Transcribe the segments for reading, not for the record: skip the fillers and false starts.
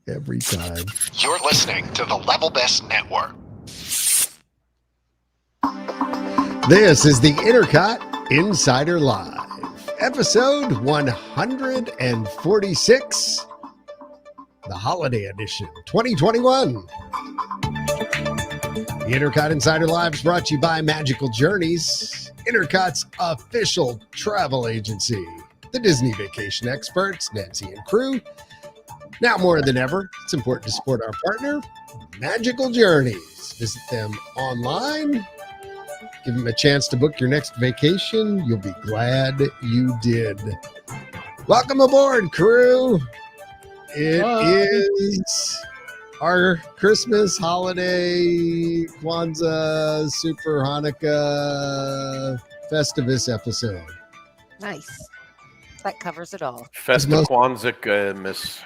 Every time. You're listening to the Level Best Network. This is the INTERCOT Insider Live, episode 146, the holiday edition, 2021. The INTERCOT Insider Live is brought to you by Magical Journeys, INTERCOT's official travel agency. The Disney vacation experts, Nancy and crew. Now more than ever, it's important to support our partner, Magical Journeys. Visit them online. Give them a chance to book your next vacation. You'll be glad you did. Welcome aboard, crew. It is our Christmas, holiday, Kwanzaa, Super Hanukkah, Festivus episode. Nice. That covers it all. Festive Kwanzaa, Miss.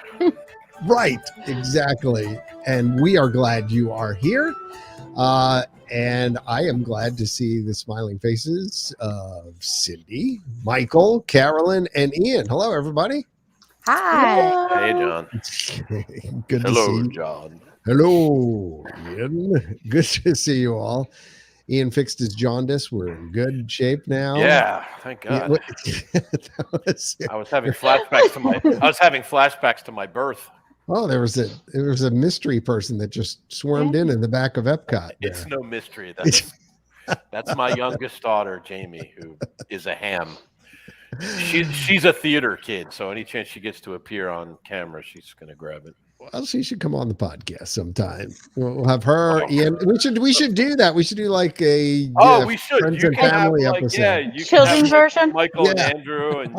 Right, exactly. And we are glad you are here. And I am glad to see the smiling faces of Cindy, Michael, Carolyn, and Ian. Hello, everybody. Hi. Hey, John. Good to see Hello, you. John. Hello, Ian. Good to see you all. Ian fixed his jaundice. We're in good shape now. Yeah, thank God. I I was having flashbacks to my birth. Oh, there was a mystery person that just swarmed in the back of Epcot. It's no mystery. That's my youngest daughter, Jamie, who is a ham. She's a theater kid, so any chance she gets to appear on camera, she's going to grab it. Well, she should come on the podcast sometime. We'll have her. Ian. We should do that. We should do like a we should. friends You and can family have, episode. you Children's can have version? Michael and Andrew, and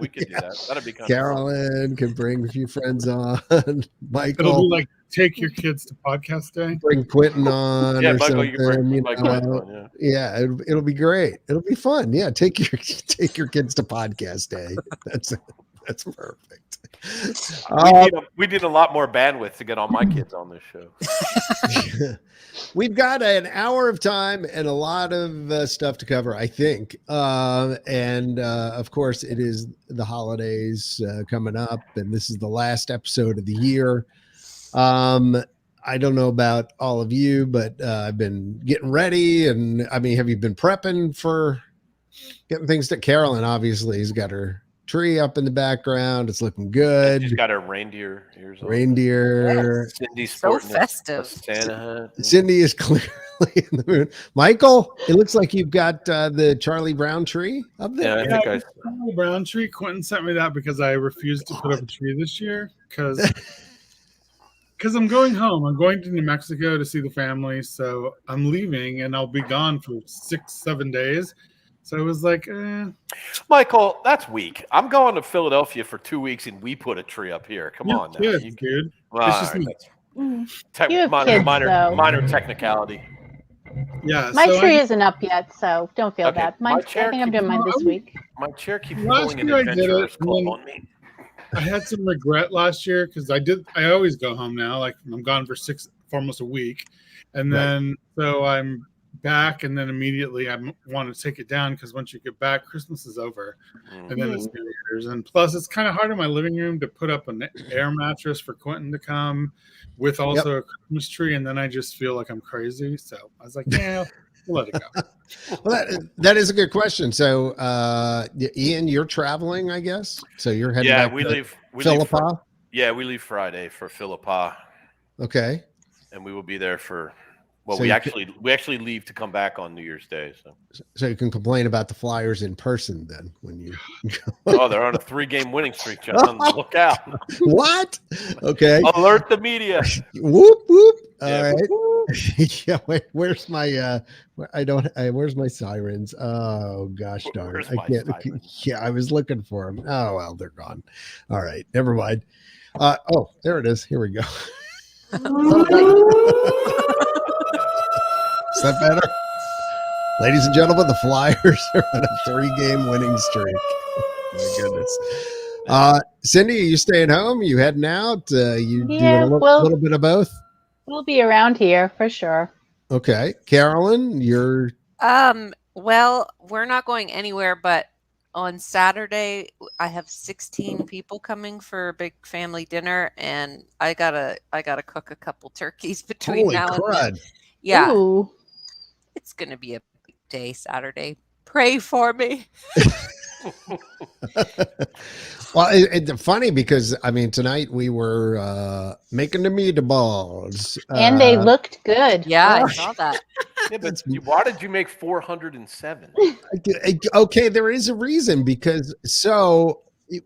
we could do that. That'd be kind of Carolyn can bring a few friends on. Michael, it'll be like take your kids to podcast day. bring Quentin on. Yeah, or Michael, something, you can bring Michael on. Yeah, it'll be great. It'll be fun. Yeah, take your kids to podcast day. That's perfect. We need a lot more bandwidth to get all my kids on this show. We've got an hour of time and a lot of stuff to cover, I think. And of course, it is the holidays coming up, and this is the last episode of the year. I don't know about all of you, but I've been getting ready. And I mean, have you been prepping for getting things to Carolyn? Obviously, has got her tree up in the background. It's looking good. She's got her reindeer ears on. Reindeer. Yes. Cindy's So sporting festive. Santa hat. Cindy is clearly in the mood. Michael, it looks like you've got the Charlie Brown tree up there. Yeah, I think Charlie Brown tree. Quentin sent me that because I refused to put up a tree this year because I'm going home. I'm going to New Mexico to see the family, so I'm leaving and I'll be gone for 6-7 days. So I was like, Michael, that's weak. I'm going to Philadelphia for 2 weeks, and we put a tree up here. Come on, now. kids, dude. Well, It's just all me. right, You have kids, though. minor technicality. Yeah, My so tree isn't up yet, so don't feel Okay, bad. my I chair think I'm doing mine this keeps- week. My chair keeps Last pulling an year I did adventurer's it, club and on me. I had some regret last year because I always go home now. Like I'm gone for almost a week, and then so I'm back, and then immediately I want to take it down because once you get back, Christmas is over, and then it's New Year's, and plus it's kind of hard in my living room to put up an air mattress for Quentin to come with also a Christmas tree, and then I just feel like I'm crazy. So I was like, yeah, we'll let it go. Well, that is a good question. So, Ian, you're traveling, I guess. So you're heading back we to leave. Philippa. We leave Friday for Philippa, Okay. and we will be there for. Well, So we you actually leave to come back on New Year's Day. So you can complain about the Flyers in person then when you. Oh, they're on a 3-game winning streak, John. Look out! What? Okay. Alert the media. Whoop whoop. All Yeah, right. whoop, Yeah. Wait, where's my? Where's my sirens? Oh gosh darn! Where's I my can't. sirens? Yeah, I was looking for them. Oh well, they're gone. All right, never mind. Oh, there it is. Here we go. Is that better? Ladies and gentlemen, the Flyers are on a 3-game winning streak. My goodness. Cindy, are you staying home? You heading out? You doing a little bit of both? We'll be around here for sure. Okay. Carolyn, you're... Well, we're not going anywhere, but on Saturday, I have 16 people coming for a big family dinner, and I gotta cook a couple turkeys between Holy now and then. crud. Yeah, Ooh. it's gonna be a big day Saturday. Pray for me. Well, it's funny because I mean tonight we were making the meatballs, And they looked good. Yeah, I Oh. saw that. Yeah, but why did you make 407? Okay, there is a reason because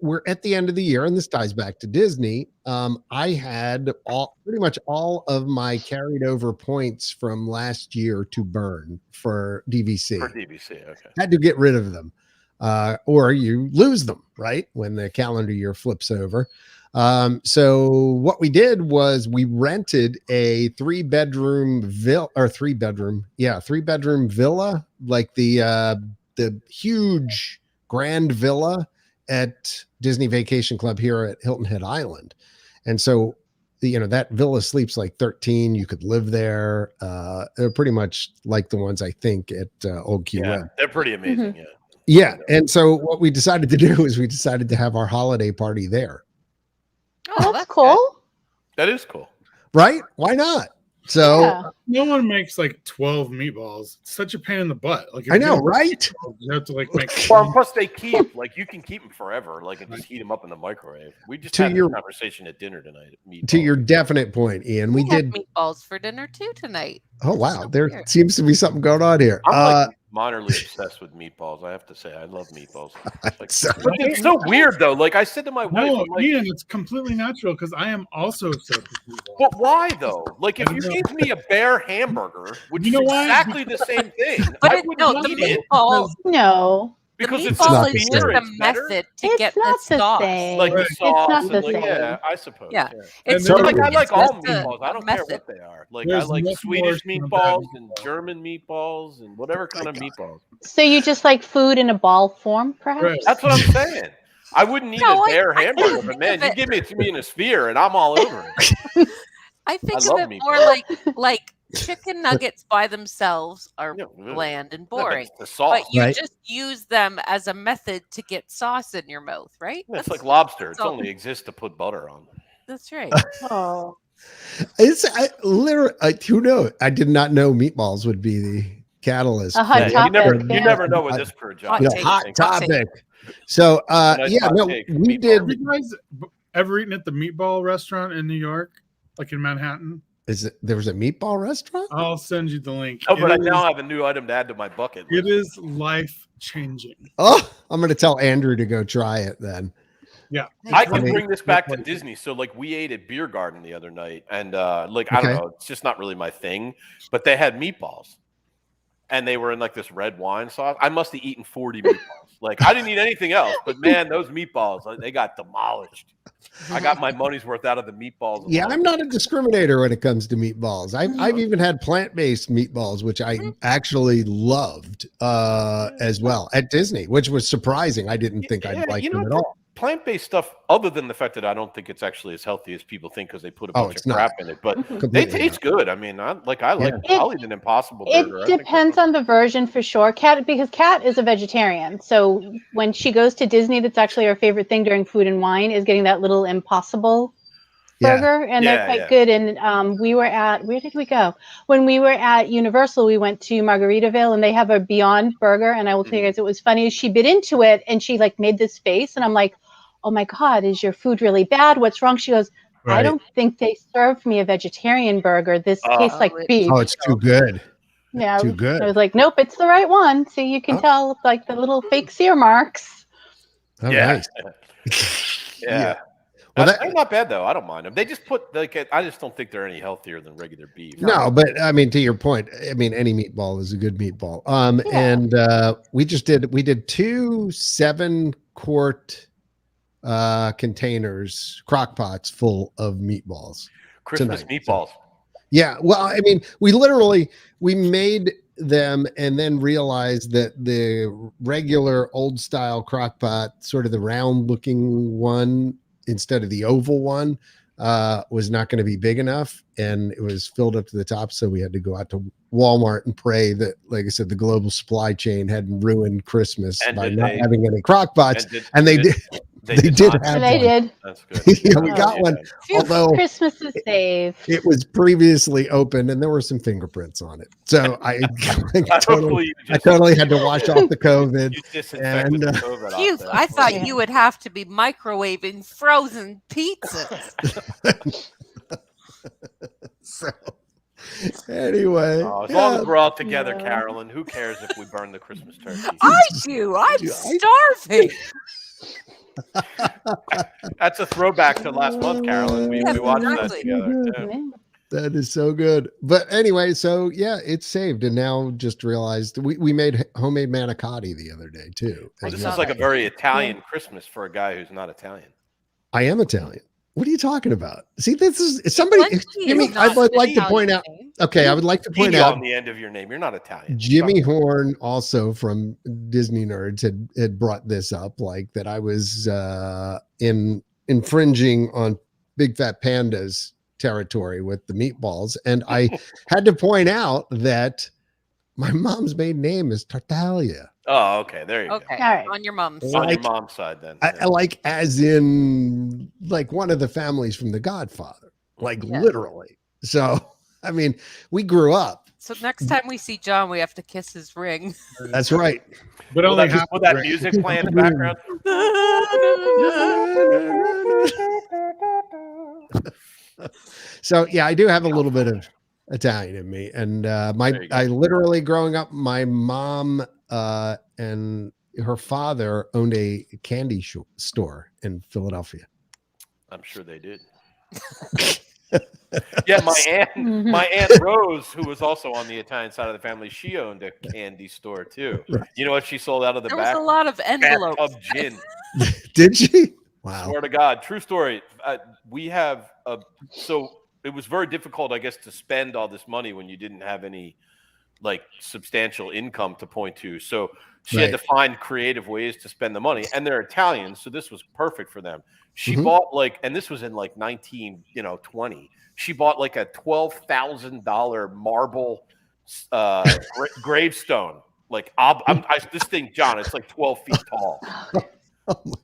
we're at the end of the year, and this ties back to Disney. I had pretty much all of my carried over points from last year to burn for DVC. For DVC, okay. Had to get rid of them, or you lose them right when the calendar year flips over. So what we did was we rented a 3-bedroom villa, like the huge grand villa at Disney Vacation Club here at Hilton Head Island. And so, that villa sleeps like 13. You could live there. They're pretty much like the ones I think at Old QM. Yeah, they're pretty amazing. Mhm. Yeah. Yeah. And so what we decided to do is we decided to have our holiday party there. Oh, that's cool. That is cool. Right? Why not? So Yeah. No one makes like 12 meatballs. It's such a pain in the butt. Like if I know, you- right? You have to like make. Well, plus they keep you can keep them forever, and just heat them up in the microwave. We just To had your- this conversation at dinner tonight. To your definite point, Ian, we had did. meatballs for dinner too tonight. Oh, wow. So There weird. seems to be something going on here. I'm minorly obsessed with meatballs. I have to say, I love meatballs. Like, So- but it's so weird though. Like I said to my wife, No, I'm like, Ian, it's completely natural because I am also obsessed with meatballs. but why though? Like if I you don't know. gave me a bear hamburger, which You know is why? exactly the same thing, But I the wouldn't eat it meatball, No, because the it's meatball not is the just same. a It's better. method to it's get not the the sauce. same. Like the Right. sauce, not and the like, same. yeah, I suppose. Yeah. Yeah. It's And then- I like all just a meatballs. I don't care method. what they are. Like There's I like nothing Swedish worse than a bad meatballs and meatball. German meatballs and whatever kind of meatballs. So you just like food in a ball form, perhaps? Right. That's what I'm saying. I wouldn't eat No, a bear I hamburger, think but man, of you it- give it to me in a sphere and I'm all over it. I think I of love it meatballs. more like chicken nuggets by themselves are Yeah, bland and Yeah, but boring. it's the sauce. But you Right. just use them as a method to get sauce in your mouth, right? Yeah, it's That's- like lobster. that's It all. only exists to put butter on. That's right. Oh. literally, who knows? I did not know meatballs would be the catalyst. A hot for- topic, you yeah. never know with this per job. Hot take. hot Hot take. topic. So, Nice yeah, hot no, take. we Meatball. did. Have you guys ever eaten at the meatball restaurant in New York, like in Manhattan? There was a meatball restaurant? I'll send you the link. Oh, but I It now is- have a new item to add to my bucket It list. is life changing. Oh, I'm going to tell Andrew to go try it then. Yeah. I I can mean- bring this back to Disney. So, like, we ate at Beer Garden the other night, and I don't Okay. know, it's just not really my thing. But they had meatballs, and they were in like this red wine sauce. I must have eaten 40 meatballs. Like, I didn't eat anything else, but man, those meatballs, they got demolished. I got my money's worth out of the meatballs. Yeah, alone. I'm not a discriminator when it comes to meatballs. I've even had plant-based meatballs, which I actually loved as well at Disney, which was surprising. I didn't think Yeah, I'd like you know them at what? all. Plant-based stuff, other than the fact that I don't think it's actually as healthy as people think because they put a Oh, bunch it's of crap not. in it, but Mhm. they Completely taste good. I mean, I like. It- I'll eat an Impossible burger. I It think depends that's- on the version for sure. Because Kat is a vegetarian. So when she goes to Disney, that's actually her favorite thing during food and wine is getting that little Impossible Yeah. burger. And Yeah, they're quite yeah. good. And we were at, where did we go? When we were at Universal, we went to Margaritaville and they have a Beyond Burger. And I will tell you guys, it was funny. She bit into it and she like made this face. And I'm like, oh my God, is your food really bad? What's wrong? She goes, I Right. don't think they served me a vegetarian burger. This tastes like Oh, it- beef. Oh, it's too good. Yeah, Too good. I was like, nope, it's the right one. So you can Oh. tell like the little fake sear marks. Oh, Yeah. nice. Yeah. Well, They're not bad though. I don't mind them. They just put like I just don't think they're any healthier than regular beef. No, but I mean, to your point, I mean, any meatball is a good meatball. Yeah. And we did 2 7-quart containers, crock pots full of meatballs. Christmas tonight, meatballs. Yeah, well, I mean, we made them and then realized that the regular old style crock pot, sort of the round looking one instead of the oval one, was not going to be big enough, and it was filled up to the top. So we had to go out to Walmart and pray that, like I said, the global supply chain hadn't ruined Christmas by not having any crock pots. And they did. They did have And they one. did. That's good. Yeah, we got one. Although Christmas is saved. it was previously opened and there were some fingerprints on it. So I totally had to wash off the COVID. And Phew, I thought you would have to be microwaving frozen pizzas. So anyway. As long as we're all together, Carolyn, who cares if we burn the Christmas turkey? I do. I'm starving. That's a throwback to last month, Carolyn. We watched that together. Yeah. That is so good. But anyway, so yeah, it's saved. And now just realized we made homemade manicotti the other day too. Well, this is like a very Italian Christmas for a guy who's not Italian. I am Italian. What are you talking about? See, this is somebody. Jimmy, I would like to point out. Okay, I would like to point out on the end of your name. You're not Italian. Jimmy Horn, also from Disney Nerds, had brought this up, like that I was infringing on Big Fat Panda's territory with the meatballs, and I had to point out that my mom's maiden name is Tartaglia. Oh, okay. There you go. Okay, All right. on your mom's On side. your mom's side, then. I like as in like one of the families from The Godfather, like literally. So, I mean, we grew up. So next time we see John, we have to kiss his ring. That's right. But Will only that, will that music play in the background? So yeah, I do have a little bit of Italian in me, and I literally growing up, my mom and her father owned a candy store in Philadelphia. I'm sure they did. Yeah, my aunt Rose, who was also on the Italian side of the family, she owned a candy store too. Right. You know what she sold out of the There back? was a lot of envelopes. Bathtub gin. Did she? Wow. Swear to God, true story. We have so it was very difficult, I guess, to spend all this money when you didn't have any like substantial income to point to. So she had to find creative ways to spend the money, and they're Italian, so this was perfect for them. She bought like, and this was in like 1920. She bought like a $12,000 marble gravestone. Like this thing, John, it's like 12 feet tall.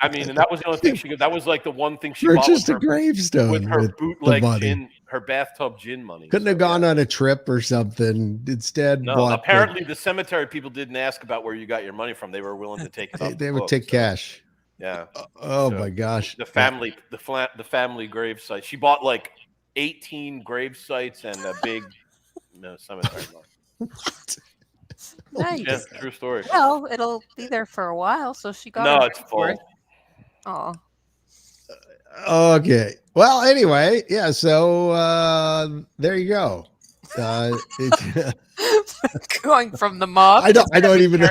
I mean, and that was the only thing she could. That was like the one thing she bought. Just a gravestone with her bootleg gin, her bathtub gin money. Couldn't have gone on a trip or something. Instead, no. Apparently, the cemetery people didn't ask about where you got your money from. They were willing to take it. They would take cash. Yeah. Oh my gosh. The family grave site. She bought like 18 grave sites and a big cemetery. What? Nice. Yeah, true story. Well, it'll be there for a while, so she got. No, it's full. Oh. Okay. Well, anyway, yeah. So there you go. Going from the mob. I don't even know.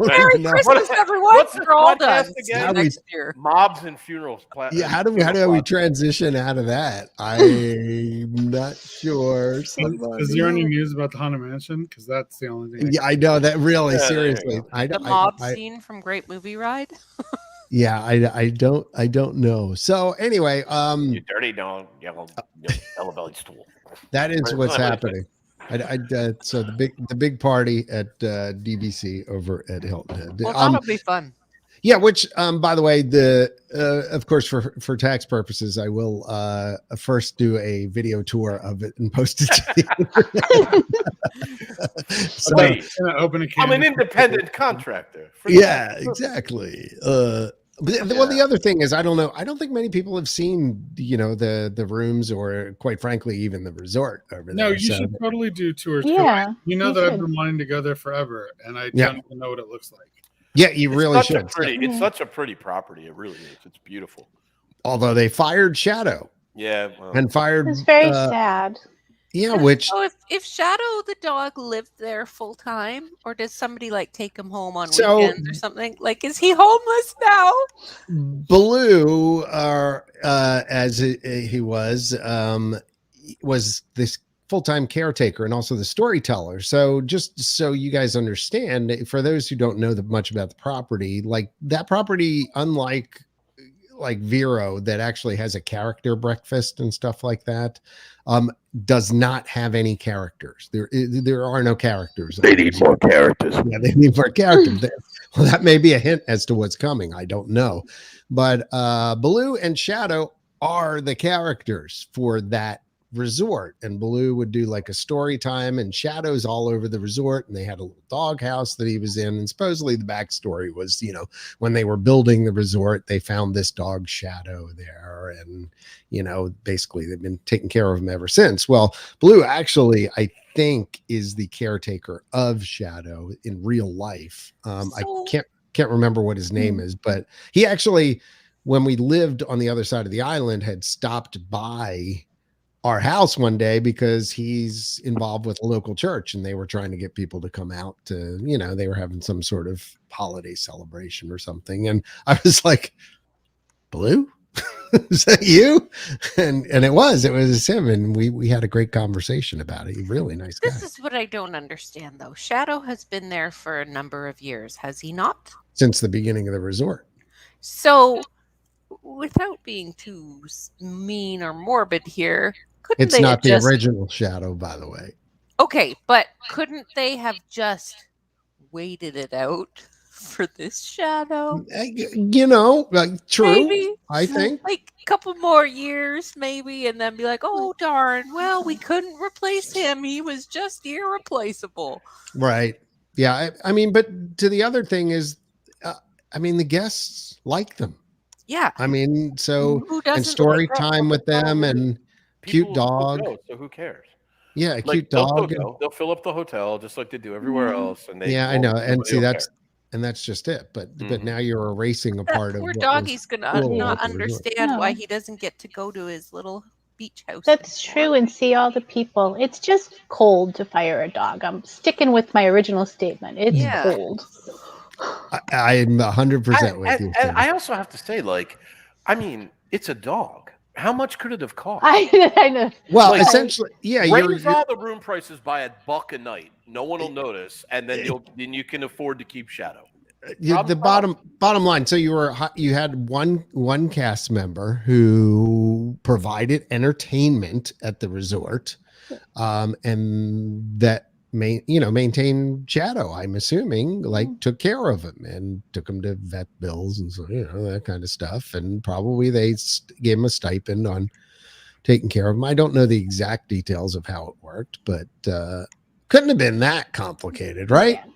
Merry Christmas, everyone. What's We're all done. again? Next year. Mobs and funerals. Yeah. How do we transition out of that? I'm not sure. Is there any news about the Haunted Mansion? Because that's the only thing. Yeah, I know that. Really, seriously. The mob scene from Great Movie Ride. Yeah, I don't know. So anyway, you dirty dog, yellow bellied stool. That is what's happening. So the big party at DBC over at Hilton. Well, that'll be fun. Yeah, which by the way, of course for tax purposes, I will first do a video tour of it and post it to the so, I'm an independent contractor. Yeah, exactly. Well, the other thing is, I don't know. I don't think many people have seen, the rooms or, quite frankly, even the resort over there. No, you should totally do tours. Yeah, you know that I've been wanting to go there forever, and I don't even know what it looks like. Yeah, you really should. It's such a pretty property. It really is. It's beautiful. Although they fired Shadow. Yeah, and fired. It's very sad. Yeah, which. So if Shadow the dog lived there full time, or does somebody like take him home on weekends or something? Like, is he homeless now? Blue, as he was this full-time caretaker and also the storyteller. So just so you guys understand, for those who don't know much about the property, like that property, unlike like Vero that actually has a character breakfast and stuff like that, does not have any characters. There are no characters. They need more characters. Yeah, they need more characters. Well, that may be a hint as to what's coming. I don't know. But Baloo and Shadow are the characters for that resort. And Baloo would do like a story time, and Shadow's all over the resort. And they had a little doghouse that he was in. And supposedly the backstory was, when they were building the resort, they found this dog Shadow there. And, basically they've been taking care of him ever since. Well, Baloo actually, I think, is the caretaker of Shadow in real life. I can't remember what his name is, but he actually, when we lived on the other side of the island, had stopped by our house one day because he's involved with a local church and they were trying to get people to come out to, they were having some sort of holiday celebration or something. And I was like, Baloo? Is that you? And it was him. And we had a great conversation about it. He's a really nice guy. This is what I don't understand, though. Shadow has been there for a number of years, has he not? Since the beginning of the resort. So, without being too mean or morbid here, couldn't it's they not have the original Shadow, by the way. Okay, but couldn't they have just waited it out for this Shadow? True. Maybe, I think like a couple more years, maybe, and then be like, oh darn, well, we couldn't replace him. He was just irreplaceable. Right. Yeah. I mean, but to the other thing is, the guests like them. Yeah. I mean, so, Who doesn't and story like time with them and cute People dog. go, so who cares? Yeah, Like, cute dog. They'll fill up the hotel just like they do everywhere else. And I know. And see, that's just it. But now you're erasing a That part of poor what doggy's was gonna cool not about the resort. understand why he doesn't get to go to his little beach house. That's true, and see all the people. It's just cold to fire a dog. I'm sticking with my original statement. It's cold. I'm 100% with you. And I also have to say, it's a dog. How much could it have cost? I know. Well, essentially, yeah. Raise all the room prices by $1 a night. No one will notice, and then you can afford to keep Shadow. The bottom line. So you had one cast member who provided entertainment at the resort, and that maintained Shadow. I'm assuming took care of him and took him to vet bills and so that kind of stuff. And probably they gave him a stipend on taking care of him. I don't know the exact details of how it worked, but couldn't have been that complicated, right? Yeah.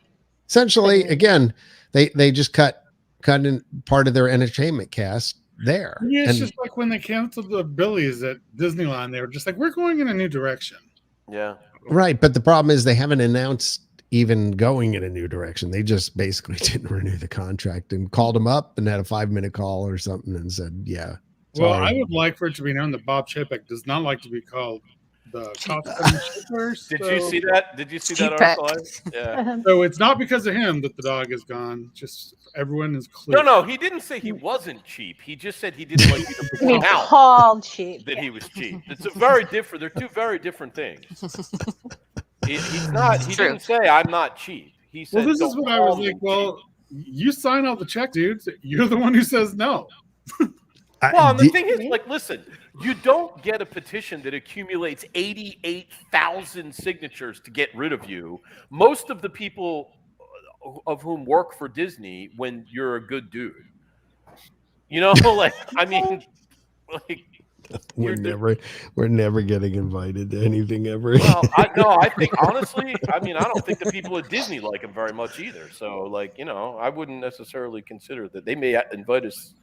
Essentially, again, they just cut in part of their entertainment cast there. Yeah, it's just like when they canceled the Billies at Disneyland, they were just like, we're going in a new direction. Yeah. Right. But the problem is they haven't announced even going in a new direction. They just basically didn't renew the contract and called him up and had a 5-minute call or something and said, yeah. Well, I would like for it to be known that Bob Chapek does not like to be called the costume shipper. Did you see that? Did you see that article? Yeah. So it's not because of him that the dog is gone. Just everyone is clear. No, he didn't say he wasn't cheap. He just said he didn't like you to point out called cheap. that he was cheap. It's a very different. They're two very different things. He's not. He didn't say I'm not cheap. He said. Well, this is what I was like. Well, you sign all the checks, dude. You're the one who says no. Well, and the thing is, listen, you don't get a petition that accumulates 88,000 signatures to get rid of you. Most of the people of whom work for Disney when you're a good dude. We're never getting invited to anything ever. Well, I think honestly, I don't think the people at Disney like him very much either. So, I wouldn't necessarily consider that. They may invite us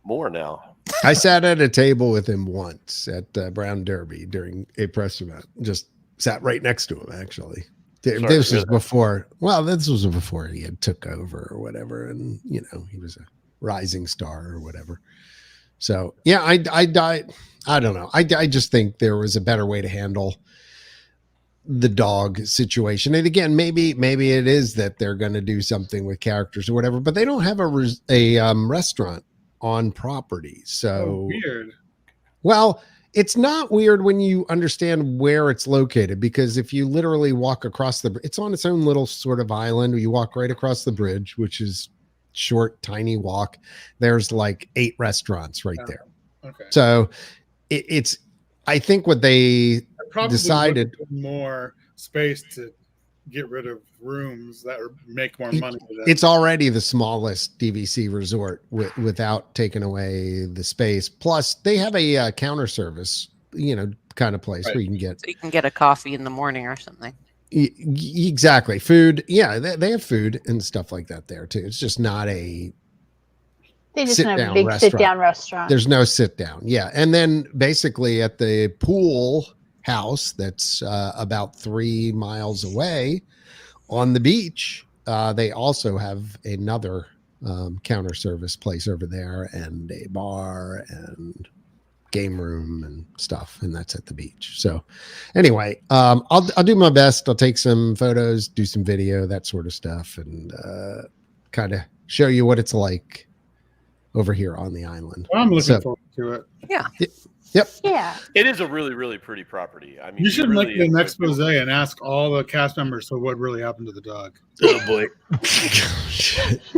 more now. I sat at a table with him once at Brown Derby during a press event. Just sat right next to him, actually. This was before. Well, this was before he had took over or whatever, and he was a rising star or whatever. So yeah, I don't know. I just think there was a better way to handle the dog situation. And again, maybe it is that they're going to do something with characters or whatever, but they don't have a restaurant on property. So weird. Well, it's not weird when you understand where it's located, because if you literally walk across it's on its own little sort of island. You walk right across the bridge, which is short, tiny walk. There's like 8 restaurants right there. Okay. So it's, I think what they Probably decided, more space to get rid of rooms that make more money. it's already the smallest DVC resort without taking away the space. Plus they have a counter service, kind of place where you can get, So you can get a coffee in the morning or something. Exactly. Food. Yeah, they have food and stuff like that there too. It's just not a They just have a sit-down big restaurant. sit-down restaurant. There's no sit down. Yeah. And then basically at the pool house that's about 3 miles away on the beach, they also have another counter service place over there and a bar and game room and stuff, and that's at the beach. So anyway, I'll do my best. I'll take some photos, do some video, that sort of stuff, and kind of show you what it's like over here on the island. Well, I'm looking forward to it. Yeah. Yep. Yeah. It is a really, really pretty property. I mean, You should really make an expose and ask all the cast members so what really happened to the dog. Oh boy.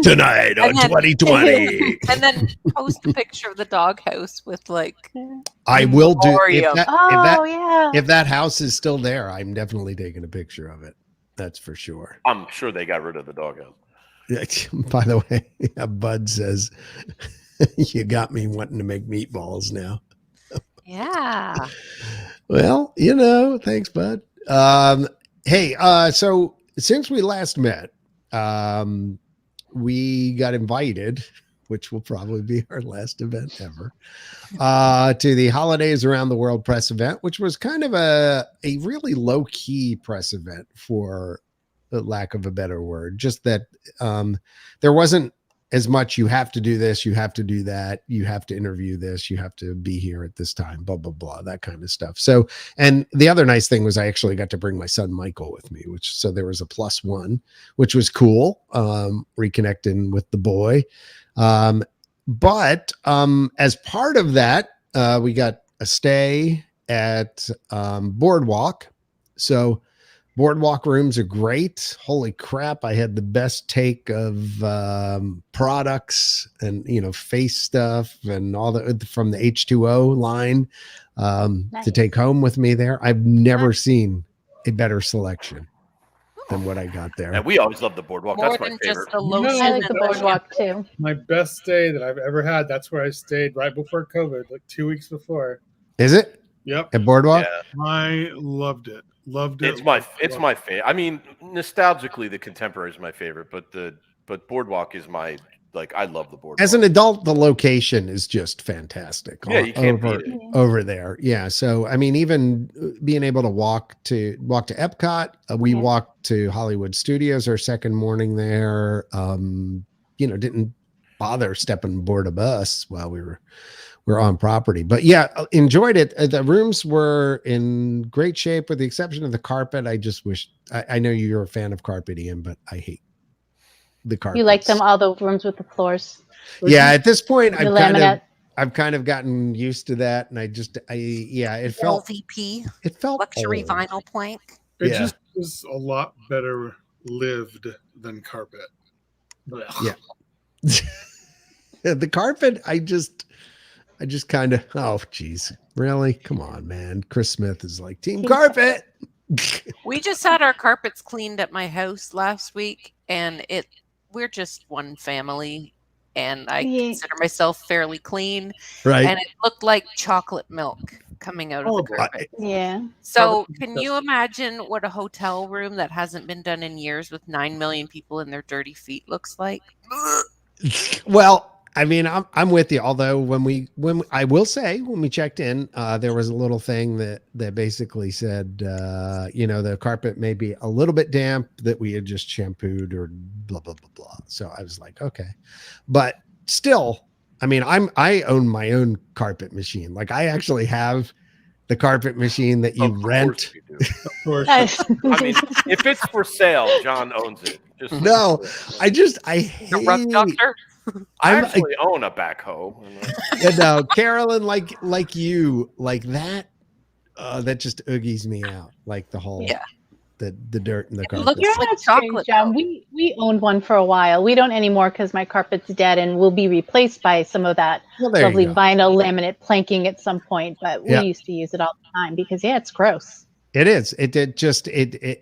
Tonight on And then- 2020. And then post a picture of the doghouse with like I will do Oreo. if that house is still there, I'm definitely taking a picture of it. That's for sure. I'm sure they got rid of the doghouse. By the way, Bud says you got me wanting to make meatballs now. yeah. Well, thanks, Bud. Hey, so since we last met, we got invited, which will probably be our last event ever, to the Holidays Around the World press event, which was kind of a really low key press event, for the lack of a better word. Just that there wasn't as much, you have to do this, you have to do that, you have to interview this, you have to be here at this time, blah, blah, blah, that kind of stuff. So, and the other nice thing was I actually got to bring my son Michael with me, so there was a +1, which was cool, reconnecting with the boy. But as part of that, we got a stay at Boardwalk. So Boardwalk rooms are great. Holy crap. I had the best take of products and, face stuff and all from the H2O line Nice. to take home with me there. I've never seen a better selection than what I got there. And we always love the boardwalk. More That's my than favorite. just the No, lotion I like and the boardwalk too. My best stay that I've ever had. That's where I stayed right before COVID, like 2 weeks before. Is it Yep. at Boardwalk? Yeah. I loved it. Loved it. It's my favorite. I mean, nostalgically, the Contemporary is my favorite, but Boardwalk is my, I love the Boardwalk. As an adult, the location is just fantastic. Yeah, you can't over, beat it. over there. Yeah. So, I mean, even being able to walk to Epcot, we Yeah. walked to Hollywood Studios our second morning there. Didn't bother stepping aboard a bus while we were on property, but yeah, enjoyed it. The rooms were in great shape with the exception of the carpet. I just wish, I know you're a fan of carpet, Ian, but I hate the carpet. You like them, all the rooms with the floors. Yeah. At this point, The I've laminate. kind of gotten used to that. And it felt LVP, old. luxury Oh. vinyl plank. It Yeah. just was a lot better lived than carpet. Yeah. The carpet, I just kind of, oh geez, really? Come on, man. Chris Smith is like team carpet. We just had our carpets cleaned at my house last week, and we're just one family, and I Yeah. consider myself fairly clean, Right. and it looked like chocolate milk coming out of the carpet. Yeah. So can you imagine what a hotel room that hasn't been done in years with 9 million people in their dirty feet looks like? Well, I mean, I'm with you. Although when I will say when we checked in, there was a little thing that basically said, the carpet may be a little bit damp, that we had just shampooed or blah blah blah blah. So I was like, okay, but still, I mean, I own my own carpet machine. Like I actually have the carpet machine that you Of course rent. you do. Of course. I mean, if it's for sale, John owns it. Just No, I The hate. rough doctor? I I'm actually own a backhoe. Carolyn, like you, like that. That just oogies me out. Like the whole Yeah. the dirt and the It carpet. looks Yeah, like that's strange, chocolate. John. We owned one for a while. We don't anymore because my carpet's dead and will be replaced by some of that Well, there lovely you go. vinyl laminate planking at some point. But we Yeah. used to use it all the time because it's gross. It is. It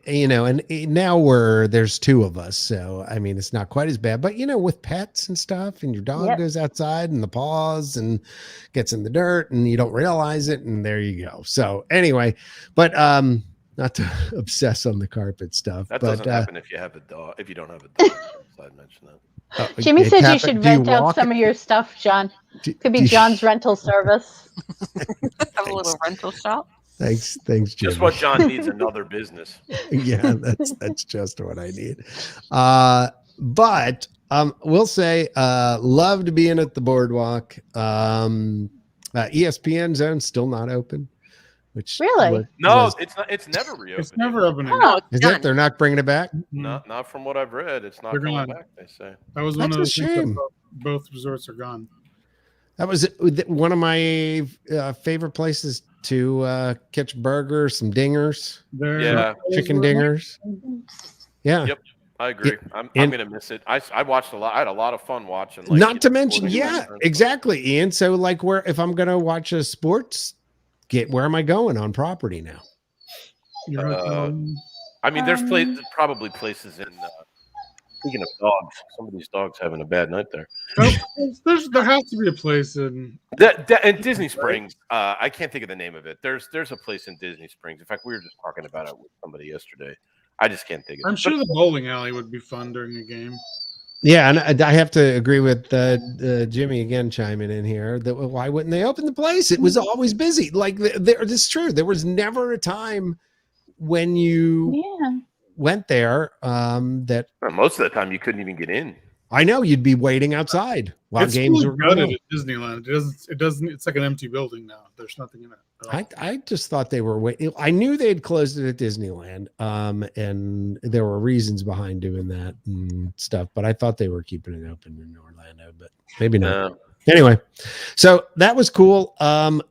you know, and now there's two of us, so I mean, it's not quite as bad. But with pets and stuff, and your dog Yep. goes outside and the paws and gets in the dirt, and you don't realize it, and there you go. So anyway, but not to obsess on the carpet stuff. That but, doesn't happen if you have a dog. If you don't have a dog, so I'd mention that. Jimmy said you Catherine, should do you rent out walk- some of your stuff, John. Could do be you- John's rental service. Have a little rental shop. Thanks, Jimmy. Just what John needs, another business. Yeah, that's just what I need. But we'll say loved being at the boardwalk. ESPN Zone still not open, which Really? No, it's not. It's never reopened. It's never opening. Oh, is done. it? They're not bringing it back. Not from what I've read. It's not They're coming gone. back. They say. That was one That's of a the things that shame. both resorts are gone. That was one of my favorite places to catch burgers, some dingers, Yeah. chicken dingers. Yeah. Yep. I agree. I'm gonna miss it. I watched a lot. I had a lot of fun watching. Not to mention, sporting yeah, events. exactly, Ian. So, like, if I'm gonna watch a sports where am I going on property now? I mean, there's probably places in. Speaking of dogs, some of these dogs having a bad night there. There has to be a place in. In Disney Springs, I can't think of the name of it. There's a place in Disney Springs. In fact, we were just talking about it with somebody yesterday. I just can't think of it. I'm sure the bowling alley would be fun during a game. Yeah, and I have to agree with Jimmy again chiming in here. That why wouldn't they open the place? It was always busy. Like it's true. There was never a time when you went there that Most of the time, you couldn't even get in. I know you'd be waiting outside while It's games really were going gutted on. at Disneyland. It doesn't. It's like an empty building now. There's nothing in it. at all. I just thought they were waiting. I knew they'd closed it at Disneyland, and there were reasons behind doing that and stuff. But I thought they were keeping it open in Orlando, but maybe not. Anyway, so that was cool.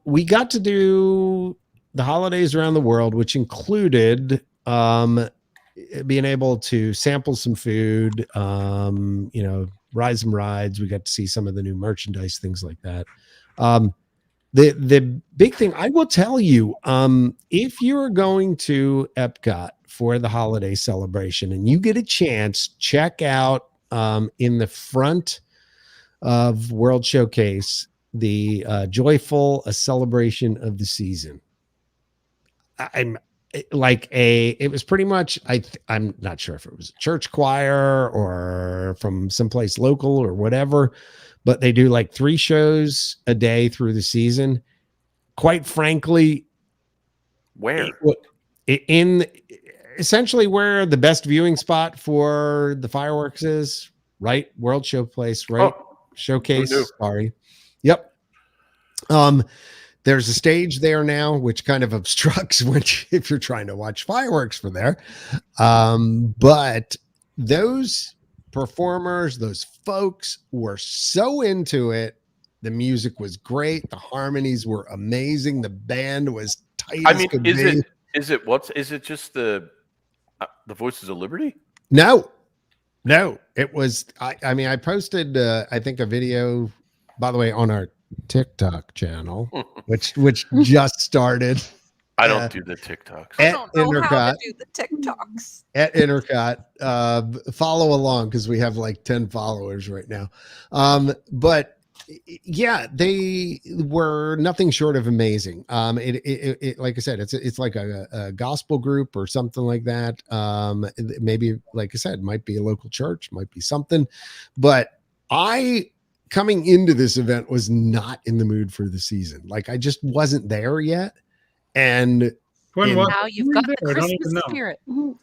We got to do the holidays around the world, which included being able to sample some food, ride some rides. We got to see some of the new merchandise, things like that. The big thing I will tell you, if you're going to Epcot for the holiday celebration and you get a chance, check out in the front of World Showcase the Joyful, a celebration of the season. It was pretty much, I'm not sure if it was a church choir or from someplace local or whatever, but they do like 3 shows a day through the season. Quite frankly, Where? in essentially where the best viewing spot for the fireworks is, right? World Showplace, right? Showcase. Who knew? Sorry. Yep. There's a stage there now, which kind of obstructs if you're trying to watch fireworks from there. But those performers, those folks were so into it. The music was great. The harmonies were amazing. The band was tight. I as mean, could is be. it just the Voices of Liberty? No, it was, I posted, I think a video, by the way, on our TikTok channel, which just started. I don't do the TikToks. I At don't know how INTERCOT. to do the TikToks. At INTERCOT. Follow along because we have like 10 followers right now. But yeah, they were nothing short of amazing. It like I said, it's like a gospel group or something like that. Maybe, like I said, might be a local church, might be something. But coming into this event was not in the mood for the season. Like I just wasn't there yet. And Now you've got the I don't even Christmas know. spirit.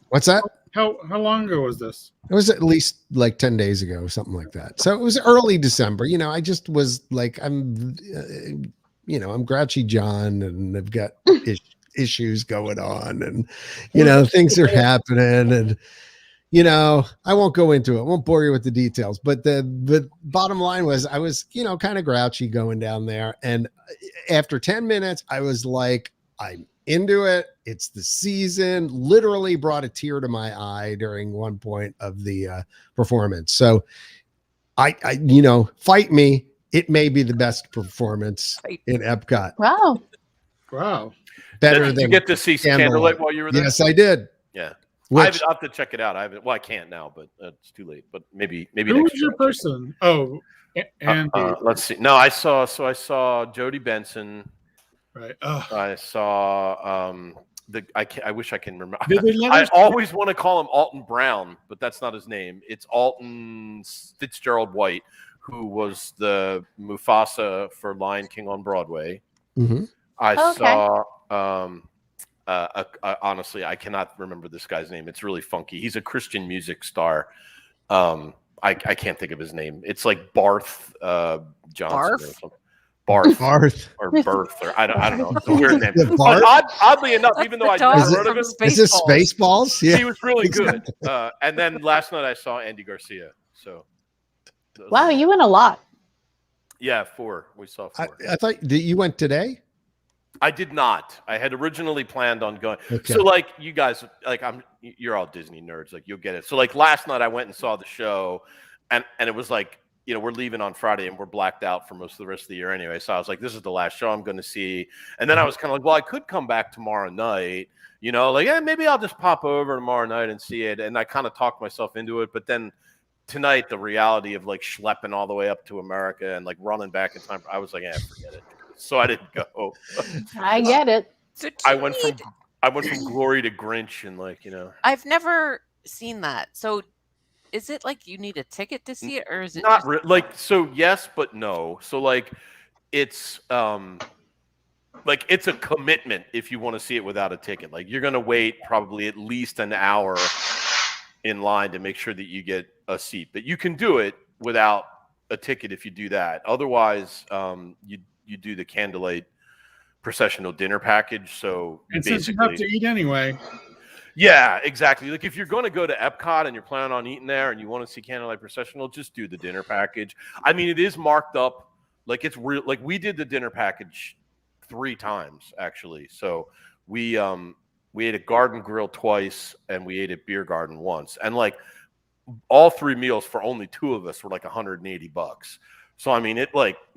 what's that? How long ago was this? It was at least like 10 days ago, something like that. So it was early December. I just was like, I'm grouchy John and I've got issues going on and, things are happening and, I won't go into it. I won't bore you with the details, but the bottom line was I was, kind of grouchy going down there. And after 10 minutes, I was like, into it. It's the season. Literally brought a tear to my eye during one point of the performance. So I fight me. It may be the best performance in Epcot. Wow. Wow. Better Did you than get to see Candlelight while you were there? Yes, I did. Yeah. Which, I'll have to check it out. I can't now, but it's too late. But maybe Who next was year your I'll check it person? Oh, and out. Let's see. No, I saw Jodie Benson. right. I saw I wish I can remember. Did they let I us- always want to call him Alton Brown, but that's not his name. It's Alton Fitzgerald White, who was the Mufasa for Lion King on Broadway. Mhm. I Okay. saw honestly, I cannot remember this guy's name. It's really funky. He's a Christian music star. I can't think of his name. It's like Barth Johnson or something. Barth Barth. or Birth or I don't know. It's a weird name. The But Barth? oddly enough, That's even the though I dog never heard from of him, Is this Spaceballs. Spaceballs? Yeah. he was really good. And then last night I saw Andy Garcia. So Wow, you win a lot. yeah, 4. We saw 4. I thought that you went today. I did not. I had originally planned on going. Okay. So like you guys, like you're all Disney nerds, like you'll get it. So like last night I went and saw the show, and it was like, we're leaving on Friday and we're blacked out for most of the rest of the year anyway. So I was like, this is the last show I'm going to see. And then I was kind of like, well, I could come back tomorrow night, maybe I'll just pop over tomorrow night and see it. And I kind of talked myself into it. But then tonight, the reality of like schlepping all the way up to America and like running back in time, I was like, forget it. So I didn't go. I get it. So I went from glory to Grinch and I've never seen that. So is it like you need a ticket to see it, or is it not just... so yes, but no. So like it's it's a commitment if you want to see it without a ticket. Like you're gonna wait probably at least an hour in line to make sure that you get a seat. But you can do it without a ticket if you do that. Otherwise, you do the Candlelight Processional dinner package. So And since you have to eat anyway. Yeah, exactly. Like if you're going to go to Epcot and you're planning on eating there and you want to see Candlelight Processional, just do the dinner package. I mean, it is marked up. Like it's real. Like we did the dinner package 3 times actually. So we ate at Garden Grill twice and we ate at Beer Garden once. And like all 3 meals for only 2 of us were like $180. So I mean, it's With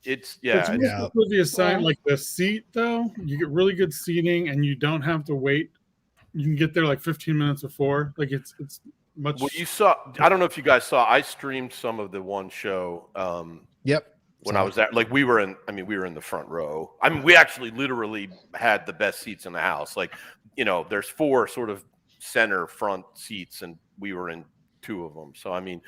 the assigned like the seat though, you get really good seating and you don't have to wait. You can get there like 15 minutes before. Like it's much. Well, you saw. I don't know if you guys saw. I streamed some of the one show. Yep. When I was there, like we were in the front row. I mean, we actually literally had the best seats in the house. Like, there's 4 sort of center front seats, and we were in 2 of them. So I mean,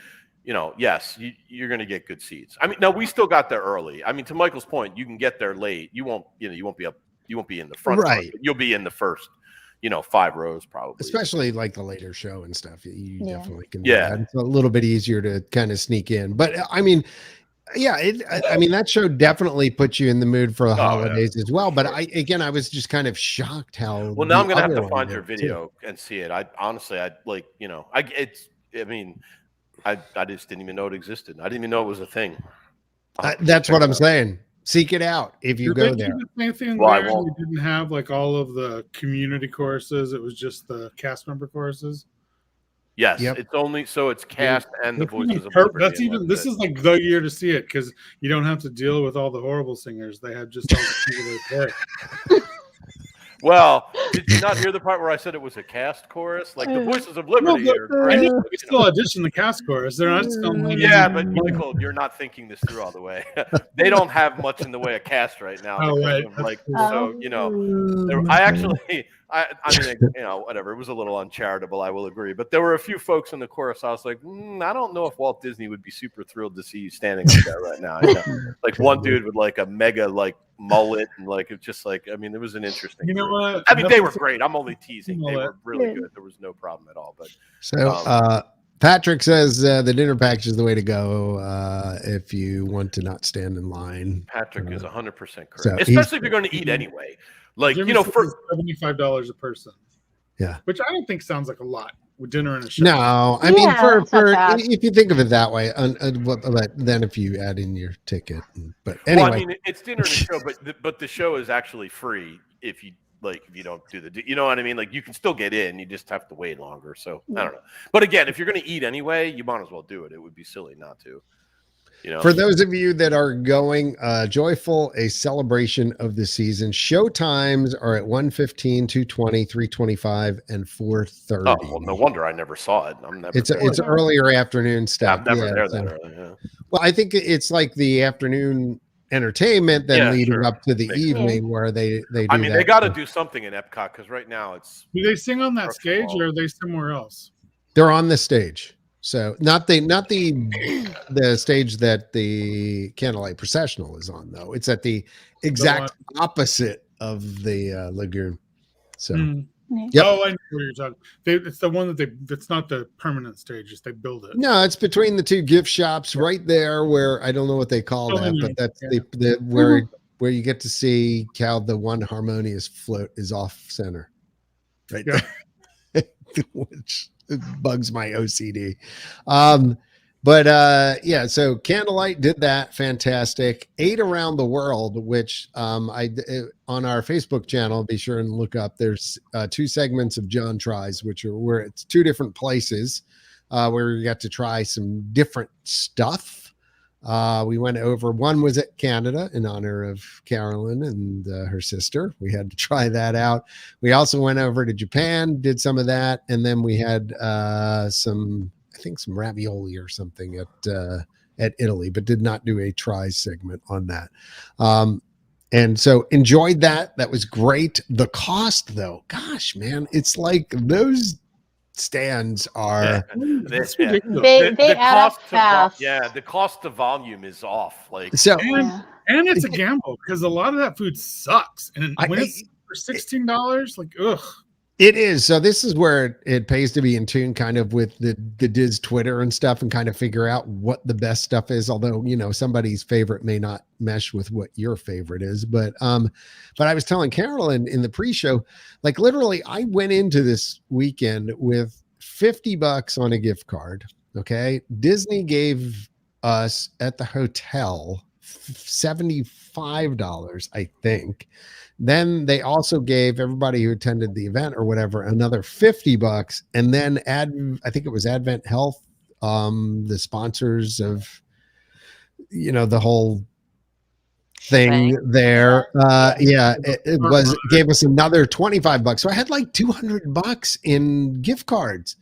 yes, you're going to get good seats. I mean, no, we still got there early. I mean, to Michael's point, you can get there late. You won't be in the front, right? You'll be in the first, 5 rows probably. Especially like the later show and stuff. You definitely can. Yeah, it's a little bit easier to kind of sneak in. But I mean, yeah, I mean that show definitely puts you in the mood for the holidays as well. But I was just kind of shocked how. Well, now I'm going to have to find your video and see it. I just didn't even know it existed. I didn't even know it was a thing. That's what I'm saying. Seek it out if you go there. I won't. You didn't have like all of the community choruses. It was just the cast member choruses. Yes, it's only so it's cast and the voices of Liberty. That's even. This is like the year to see it because you don't have to deal with all the horrible singers. They have just all the people that play. Well, did you not hear the part where I said it was a cast chorus? Like the Voices of Liberty are great. We still audition the cast chorus. They're not just going. Yeah, but Michael, you're not thinking this through all the way. They don't have much in the way of cast right now. Oh, right. I actually, whatever. It was a little uncharitable, I will agree. But there were a few folks in the chorus. I was like, I don't know if Walt Disney would be super thrilled to see you standing up there right now. Like one dude with like a mega like mullet and like it's just like it was an interesting. You know what? I mean, they were great. I'm only teasing. They were really good. There was no problem at all. But so Patrick says the dinner package is the way to go if you want to not stand in line. Patrick is 100% correct, so especially if you're going to eat anyway. Like for $75 a person. Yeah, which I don't think sounds like a lot with dinner and a show. No, I mean for if you think of it that way, but then if you add in your ticket, but anyway, well, I mean it's dinner and a show, but the show is actually free if you don't do you know what I mean? Like you can still get in, you just have to wait longer. So I don't know. But again, if you're going to eat anyway, you might as well do it. It would be silly not to. You know? For those of you that are going, Joyful, a celebration of the season. Show times are at 1:15, 2:20, 3:25, and 4:30. Oh, well, no wonder I never saw it. I'm never. It's earlier afternoon stuff. I'm never there that early. Yeah. Well, I think it's like the afternoon entertainment, then leading up to the evening where they do. I mean, they got to do something in Epcot because right now it's. Do they sing on that stage or are they somewhere else? They're on the stage. So not the stage that the Candlelight Processional is on, though. It's at the exact opposite of the lagoon. So yep. Oh, I know what you're talking. It's the one that's not the permanent stage. It's they build it. No, it's between the two gift shops right there where I don't know what they call that, but that's the where you get to see how the one harmonious float is off center. Right there. Which bugs my OCD. So Candlelight did that. Fantastic. 8 Around the World, which on our Facebook channel, be sure and look up. There's 2 segments of John Tries, which are where it's 2 different places where you got to try some different stuff. We went over, one was at Canada in honor of Carolyn and her sister. We had to try that out. We also went over to Japan, did some of that. And then we had some ravioli or something at Italy, but did not do a try segment on that. And so enjoyed that. That was great. The cost though, gosh, man, it's like those stands are they add up fast. The cost to volume is off. Like so, and it's a gamble because a lot of that food sucks. And when it's for $16, like ugh. It is. So this is where it pays to be in tune kind of with the Diz Twitter and stuff and kind of figure out what the best stuff is. Although, somebody's favorite may not mesh with what your favorite is. But I was telling Carolyn in the pre-show, like literally I went into this weekend with $50 on a gift card. Okay. Disney gave us at the hotel $75, I think. Then they also gave everybody who attended the event or whatever another $50, and then I think it was Advent Health, the sponsors of the whole thing there. It gave us another $25. So I had like $200 in gift cards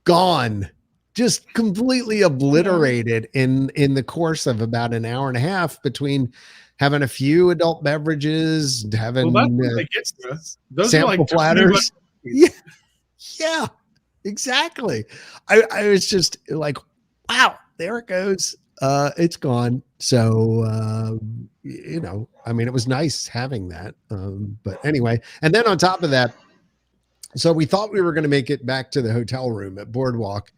gone, just completely obliterated in the course of about an hour and a half between having a few adult beverages, having those sample are platters. Yeah, exactly. I was just like, wow, there it goes. It's gone. So, it was nice having that. But anyway, and then on top of that, so we thought we were going to make it back to the hotel room at Boardwalk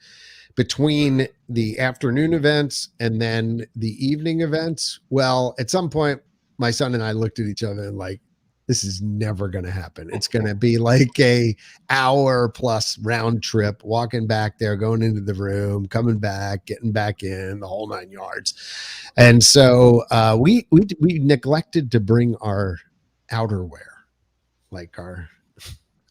between the afternoon events and then the evening events. Well, at some point, my son and I looked at each other and like, this is never going to happen. It's going to be like a hour plus round trip, walking back there, going into the room, coming back, getting back in, the whole 9 yards. And so we neglected to bring our outerwear, like our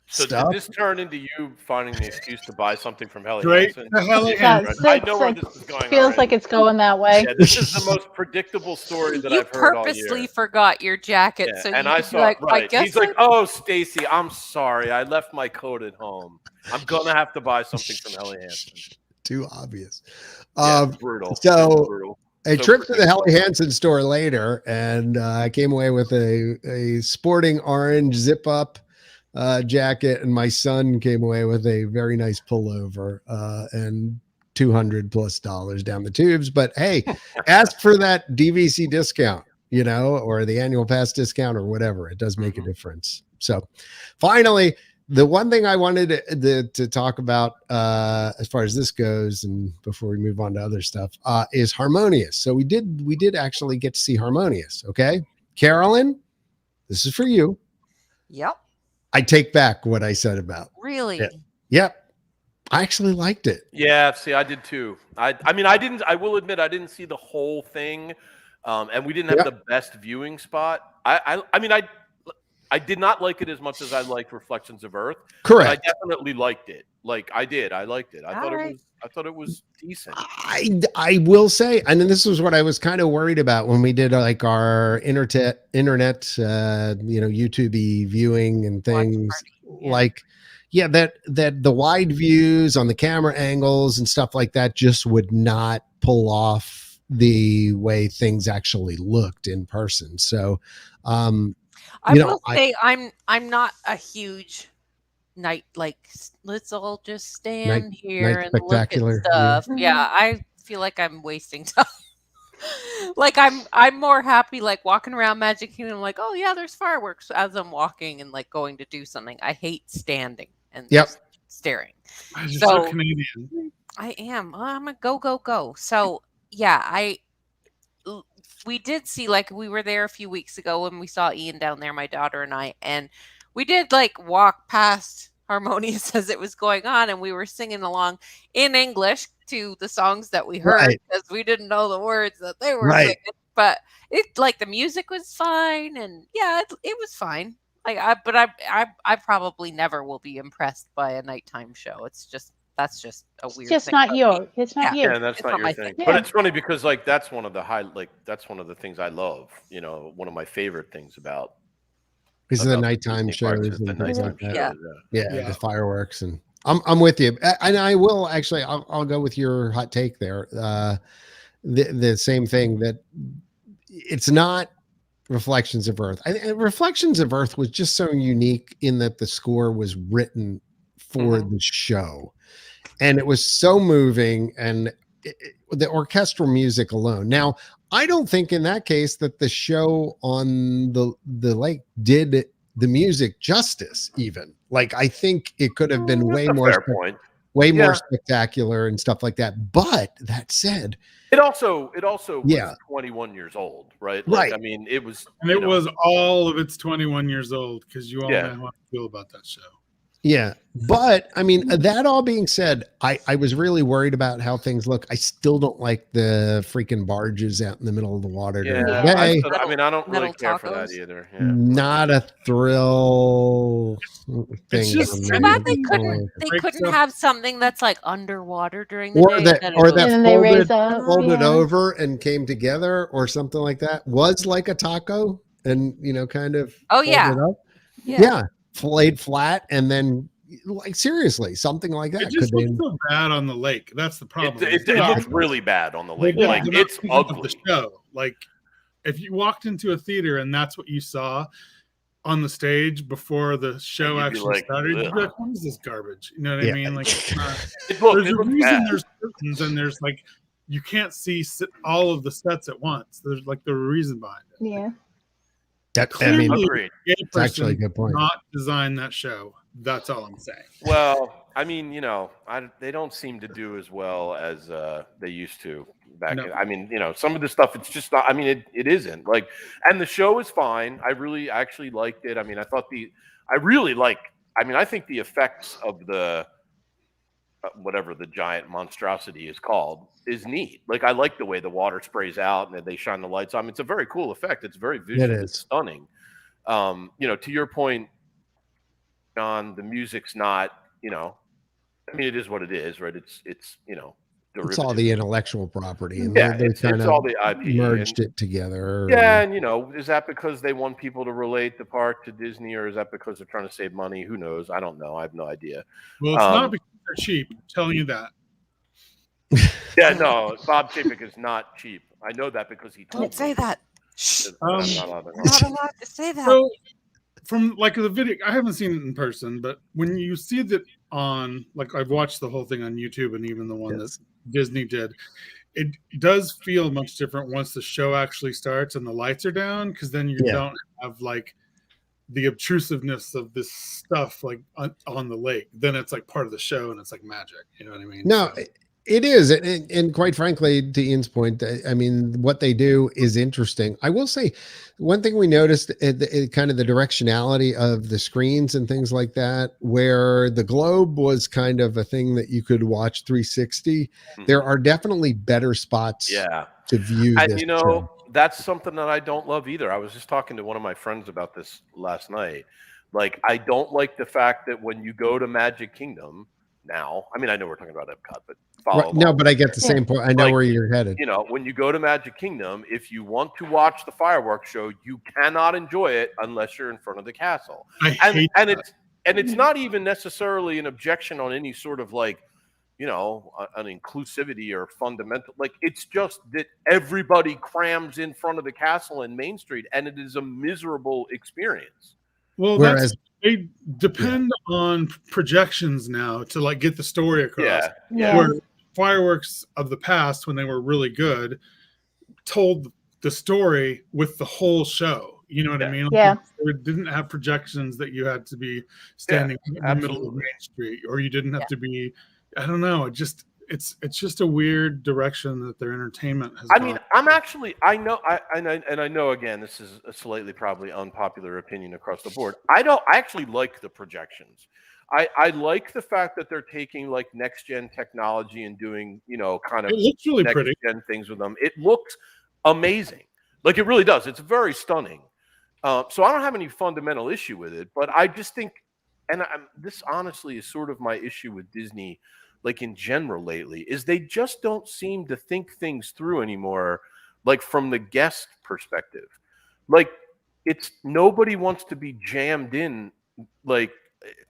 So stuff. did this turn into you finding an excuse to buy something from Helly Right. Hansen? I know where this is going. Feels like it's going that way. Yeah, this is the most predictable story that You I've heard all year. purposely forgot your jacket, so and you I could be saw like, right. I guess He's like, "Oh, Stacy, I'm sorry. I left my coat at home. I'm gonna have to buy something from Helly Hansen." Too obvious. Brutal. So brutal. a trip to the Helly Hansen store later, and I came away with a sporting orange zip up jacket, and my son came away with a very nice pullover and $200+ down the tubes. But hey, ask for that DVC discount, or the annual pass discount or whatever. It does make a difference. So finally, the one thing I wanted to talk about as far as this goes, and before we move on to other stuff, is Harmonious. So we did actually get to see Harmonious. Okay, Carolyn, this is for you. Yep. I take back what I said about. Really? It. Yep. I actually liked it. Yeah, see, I did too. I will admit I didn't see the whole thing. And we didn't have the best viewing spot. I did not like it as much as I liked Reflections of Earth. Correct. But I definitely liked it. Like I did. I liked it. I thought it was decent. I will say, and then this was what I was kind of worried about when we did like our internet, YouTube viewing and things like, that the wide views on the camera angles and stuff like that just would not pull off the way things actually looked in person. So, I will say I'm not a huge night, like, let's all just stand here and look at stuff. Yeah, I feel like I'm wasting time. Like I'm more happy like walking around Magic Kingdom, like, oh yeah, there's fireworks as I'm walking and like going to do something. I hate standing and just staring. I'm just so Canadian. I am. I'm a go. So yeah, we did see, like, we were there a few weeks ago when we saw Ian down there, my daughter and I, and we did like walk past Harmonious as it was going on, and we were singing along in English to the songs that we heard because we didn't know the words that they were singing. But it, like, the music was fine, and yeah, it was fine. Like, I probably never will be impressed by a nighttime show. That's just a weird. It's thing not you. It's not you. Yeah, that's not your thing. But it's funny because like that's one of the things I love. You know, one of my favorite things about. Is the nighttime shows and things like that. Yeah, the fireworks, and I'm with you, and I will actually I'll go with your hot take there. The same thing, that it's not Reflections of Earth. Reflections of Earth was just so unique in that the score was written for the show, and it was so moving, and the orchestral music alone. Now, I don't think in that case that the show on the lake did the music justice. Even like, I think it could have been way more spectacular and stuff like that. But that said, it also was 21 years old, right? Like, I mean, it was, and it was all of its 21 years old, because you all know how I feel about that show. Yeah. But I mean, that all being said, I was really worried about how things look. I still don't like the freaking barges out in the middle of the water during the day. I don't really care for that either. Yeah. Not a thrill thing. It's just too bad they couldn't have something that's like underwater during the day. That folded over and came together or something like that. Was like a taco and, kind of. Oh, yeah. Yeah. Laid flat, and then, like, seriously, something like that. It just looks so bad on the lake. That's the problem. It looks really bad on the lake. Like, it's ugly. The show. Like, if you walked into a theater and that's what you saw on the stage before the show actually started, you'd be like, what is this garbage? You know what I mean? Like, there's a reason there's curtains, and there's like, you can't see all of the sets at once. There's like the reason behind it. Yeah. Clearly, it's actually a good point. Not design that show. That's all I'm saying. Well, I mean, they don't seem to do as well as they used to back. I mean, some of the stuff, it's just not. I mean, it isn't like, and the show is fine. I actually liked it. I mean, I think the effects of the whatever the giant monstrosity is called is neat. Like, I like the way the water sprays out and they shine the lights on. It's a very cool effect. It's very visually stunning. To your point, John, the music's not, I mean, it is what it is, right? It's it's all the intellectual property, and it's all the IP, merged it together. Yeah, and is that because they want people to relate the park to Disney, or is that because they're trying to save money? Who knows? I don't know. I have no idea. Well, it's not because they're cheap. I'm telling you that. Yeah, no, Bob Chapek is not cheap. I know that because he told me. Don't say that. I'm not allowed to say that. So, from like the video, I haven't seen it in person, but when you see that on, like, I've watched the whole thing on YouTube, and even the one that Disney did, it does feel much different once the show actually starts and the lights are down, because then you don't have like the obtrusiveness of this stuff like on the lake. Then it's like part of the show, and it's like magic. You know what I mean? No. It is, and quite frankly, to Ian's point, I mean, what they do is interesting. I will say, one thing we noticed, kind of the directionality of the screens and things like that, where the globe was kind of a thing that you could watch 360. There are definitely better spots to view. And that's something that I don't love either. I was just talking to one of my friends about this last night. Like, I don't like the fact that when you go to Magic Kingdom now, I mean, I know we're talking about Epcot, but follow No, along. but I get the same point. I know Like, where you're headed. You know, when you go to Magic Kingdom, if you want to watch the fireworks show, you cannot enjoy it unless you're in front of the castle. I hate that. It's not even necessarily an objection on any sort of like, you know, an inclusivity or fundamental. Like, it's just that everybody crams in front of the castle and Main Street, and it is a miserable experience. Well, Whereas- they depend on projections now to like get the story across. Yeah. Where fireworks of the past, when they were really good, told the story with the whole show. You know what I mean? Like, Yeah. it didn't have projections that you had to be standing in the middle of absolutely. Main Street, or you didn't have to be. I don't know. It's just a weird direction that their entertainment has. I gone. mean, I'm actually, I know again, this is a slightly probably unpopular opinion across the board. I actually like the projections. I like the fact that they're taking like next gen technology and doing, you know, kind of It looks really next pretty. gen things with them. It looks amazing. Like, it really does. It's very stunning. So I don't have any fundamental issue with it, but I just think, and this honestly is sort of my issue with Disney, like in general lately, is they just don't seem to think things through anymore, like from the guest perspective. Like, it's nobody wants to be jammed in. Like,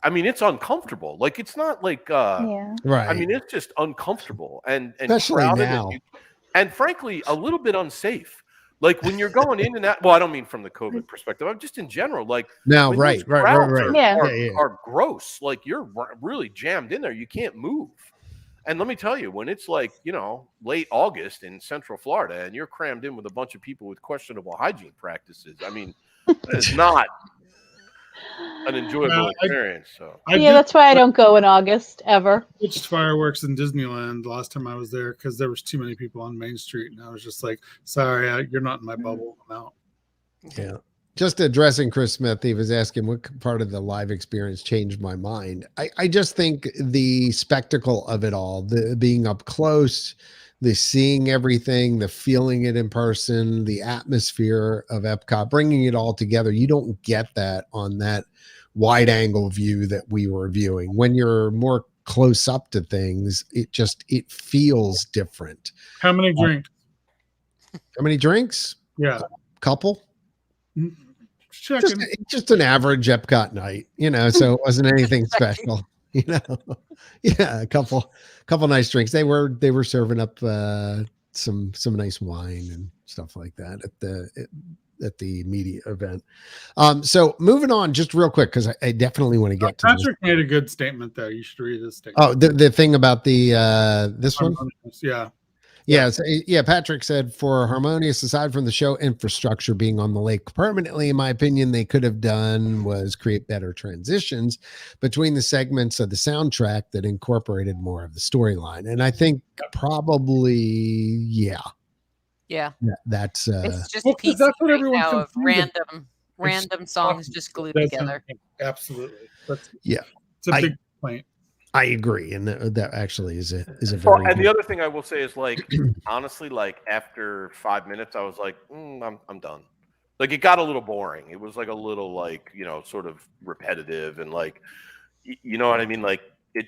I mean, it's uncomfortable. Like, it's not like Yeah. Right. I mean, it's just uncomfortable and Especially crowded now. and frankly a little bit unsafe. Like, when you're going in and out, well, I don't mean from the COVID perspective, I'm just in general. Like, No, when right, those right, crowds right. Yeah. are gross. Like, you're really jammed in there. You can't move. And let me tell you, when it's like, you know, late August in Central Florida and you're crammed in with a bunch of people with questionable hygiene practices, I mean, it's not an enjoyable experience. So Yeah, that's why I don't go in August ever. Switched fireworks in Disneyland the last time I was there because there was too many people on Main Street, and I was just like, "Sorry, you're not in my bubble. I'm out." Yeah. Just addressing Chris Smith, he was asking what part of the live experience changed my mind. I just think the spectacle of it all, the being up close, the seeing everything, the feeling it in person, the atmosphere of Epcot, bringing it all together. You don't get that on that wide angle view that we were viewing. When you're more close up to things, it feels different. How many drinks? How many drinks? Yeah, Couple? checking. Just an average Epcot night, you know, so it wasn't anything special, you know. Yeah, a couple nice drinks. They were serving up some nice wine and stuff like that at the media event. So moving on just real quick, because I definitely want to get to Patrick made a good statement there. You should read this statement. Oh, the thing about the this one. Yeah. Yeah, so, yeah. Patrick said, for harmonious, aside from the show infrastructure being on the lake permanently, in my opinion, they could have done was create better transitions between the segments of the soundtrack that incorporated more of the storyline. And I think probably, yeah, that's It's just Well, 'cause pieces that's what right everyone now of confused. random songs just glued That's together. Absolutely. It's a I- big complaint. I agree, and that actually is a Well, very and the other thing I will say is, like, honestly, like after 5 minutes, I was like, I'm done. Like, it got a little boring. It was like a little, like, you know, sort of repetitive, and like, you know what I mean? Like,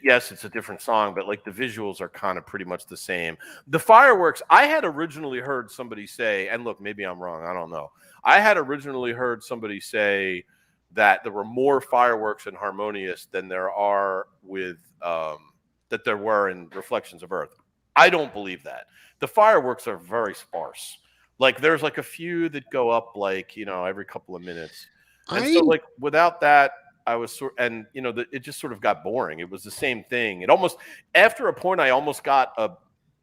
yes, it's a different song, but like the visuals are kind of pretty much the same. The fireworks, I had originally heard somebody say, and look, maybe I'm wrong, I don't know. I had originally heard somebody say that there were more fireworks in Harmonious than there are with that there were in Reflections of Earth. I don't believe that. The fireworks are very sparse. Like, there's like a few that go up, like, you know, every couple of minutes. And so, like, without that, I was and you know, it just sort of got boring. It was the same thing. It almost, after a point, I almost got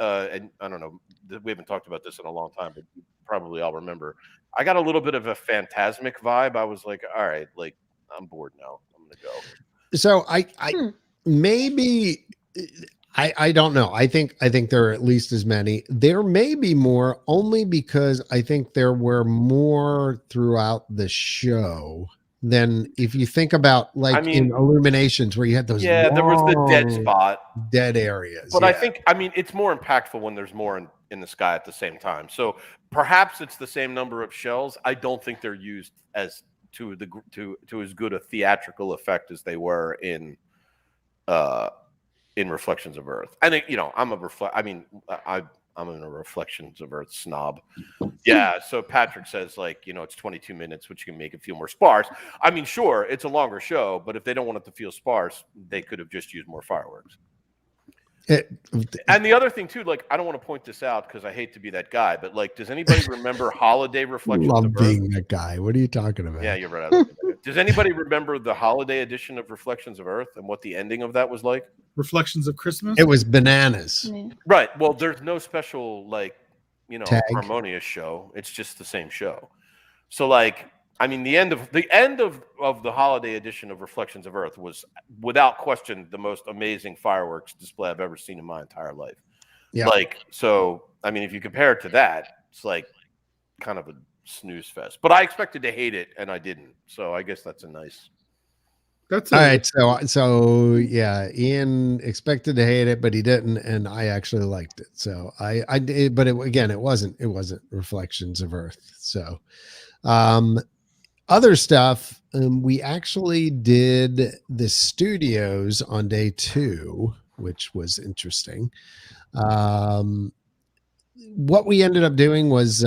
and I don't know, we haven't talked about this in a long time, but probably I'll remember. I got a little bit of a Phantasmic vibe. I was like, all right, like, I'm bored now. I'm gonna go. So I maybe I don't know. I think there are at least as many. There may be more, only because I think there were more throughout the show than if you think about, like, in Illuminations where you had those there was the dead long, spot, dead areas. but I think, I mean, it's more impactful when there's more in the sky at the same time. So perhaps it's the same number of shells. I don't think they're used as to as good a theatrical effect as they were in Reflections of Earth. I think, I'm a Reflections of Earth snob. Yeah. So Patrick says, like, it's 22 minutes, which can make it feel more sparse. I mean, sure, it's a longer show, but if they don't want it to feel sparse, they could have just used more fireworks. And the other thing too, like, I don't want to point this out because I hate to be that guy, but like, does anybody remember Holiday Reflections Love of being Earth? that guy. What are you talking about? Yeah, you're right. I love that guy. Does anybody remember the holiday edition of Reflections of Earth and what the ending of that was like? Reflections of Christmas. It was bananas. Yeah. Right. Well, there's no special, like, Tag. harmonious show. It's just the same show. So, like, I mean, the end of the holiday edition of Reflections of Earth was, without question, the most amazing fireworks display I've ever seen in my entire life. Yeah. Like, so, I mean, if you compare it to that, it's like kind of a snooze fest. But I expected to hate it, and I didn't. So I guess that's a nice. That's All right. So yeah, Ian expected to hate it, but he didn't, and I actually liked it. So I did, but it wasn't Reflections of Earth. So, other stuff, we actually did the studios on day 2, which was interesting. What we ended up doing was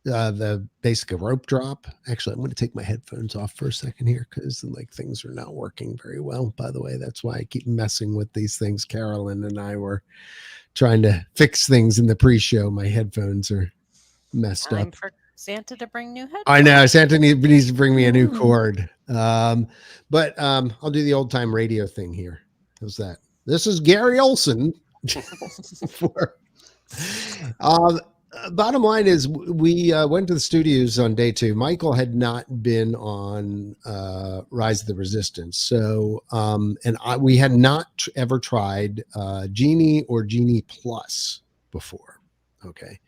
the basic rope drop. Actually, I'm going to take my headphones off for a second here because like things are not working very well. By the way, that's why I keep messing with these things. Carolyn and I were trying to fix things in the pre-show. My headphones are messed Time up. for Santa to bring new headphones. I know Santa needs to bring me a new cord. But I'll do the old time radio thing here. How's that? This is Gary Olson. Bottom line is we went to the studios on day 2. Michael had not been on Rise of the Resistance. So, we had not ever tried Genie or Genie Plus before. Okay.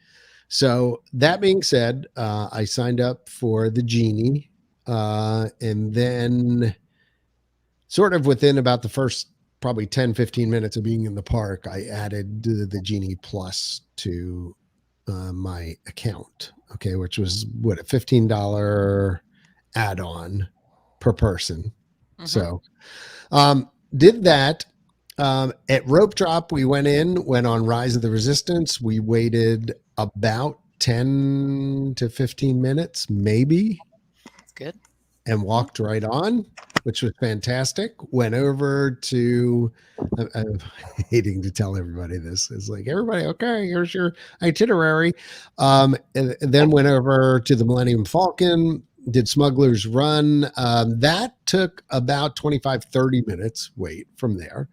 So that being said, I signed up for the Genie, and then sort of within about the first probably 10, 15 minutes of being in the park, I added the Genie Plus to my account. Okay. Which was a $15 add-on per person. Mhm. So, did that. At rope drop, we went on Rise of the Resistance. We waited about 10 to 15 minutes, maybe. That's good. And walked right on, which was fantastic. Went over to, I'm hating to tell everybody this. It's like, everybody, okay, here's your itinerary. And then went over to the Millennium Falcon, did Smuggler's Run. That took about 25, 30 minutes wait from there.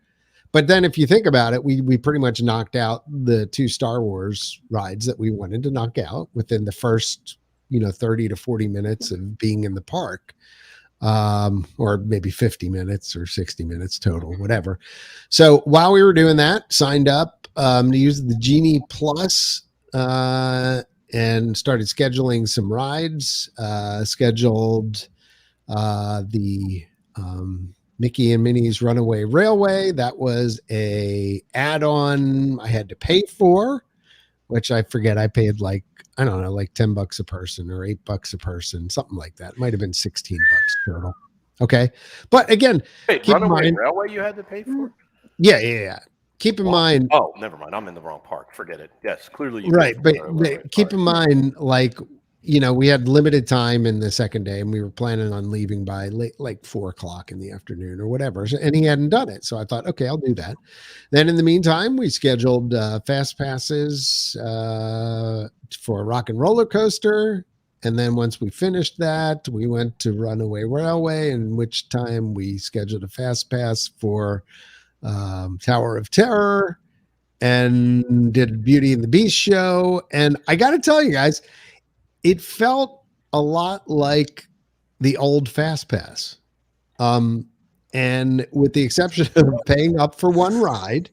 But then if you think about it, we pretty much knocked out the 2 Star Wars rides that we wanted to knock out within the first, 30 to 40 minutes of being in the park, or maybe 50 minutes or 60 minutes total, whatever. So while we were doing that, signed up to use the Genie Plus, and started scheduling some rides, scheduled the Mickey and Minnie's Runaway Railway. That was a add-on I had to pay for, which I forget. I paid like $10 a person or $8 a person, something like that. It might have been $16 total. Okay. But again, Wait, keep in Runaway mind, Railway you had to pay for? yeah. Keep in mind. Oh, never mind. I'm in the wrong park. Forget it. Yes, clearly. Right. But keep in mind, like, we had limited time in the second day and we were planning on leaving by like 4:00 in the afternoon or whatever. And he hadn't done it. So I thought, okay, I'll do that. Then in the meantime, we scheduled fast passes for Rock and Roller Coaster. And then once we finished that, we went to Runaway Railway, in which time we scheduled a fast pass for Tower of Terror and did Beauty and the Beast show. And I got to tell you guys, it felt a lot like the old Fast Pass. And with the exception of paying up for one ride,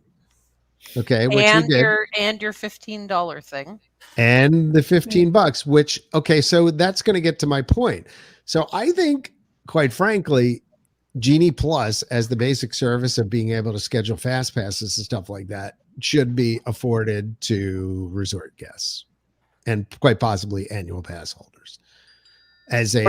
okay, which we did. Your $15 thing. And the $15, which, okay, so that's going to get to my point. So I think, quite frankly, Genie Plus as the basic service of being able to schedule fast passes and stuff like that should be afforded to resort guests and quite possibly annual pass holders as a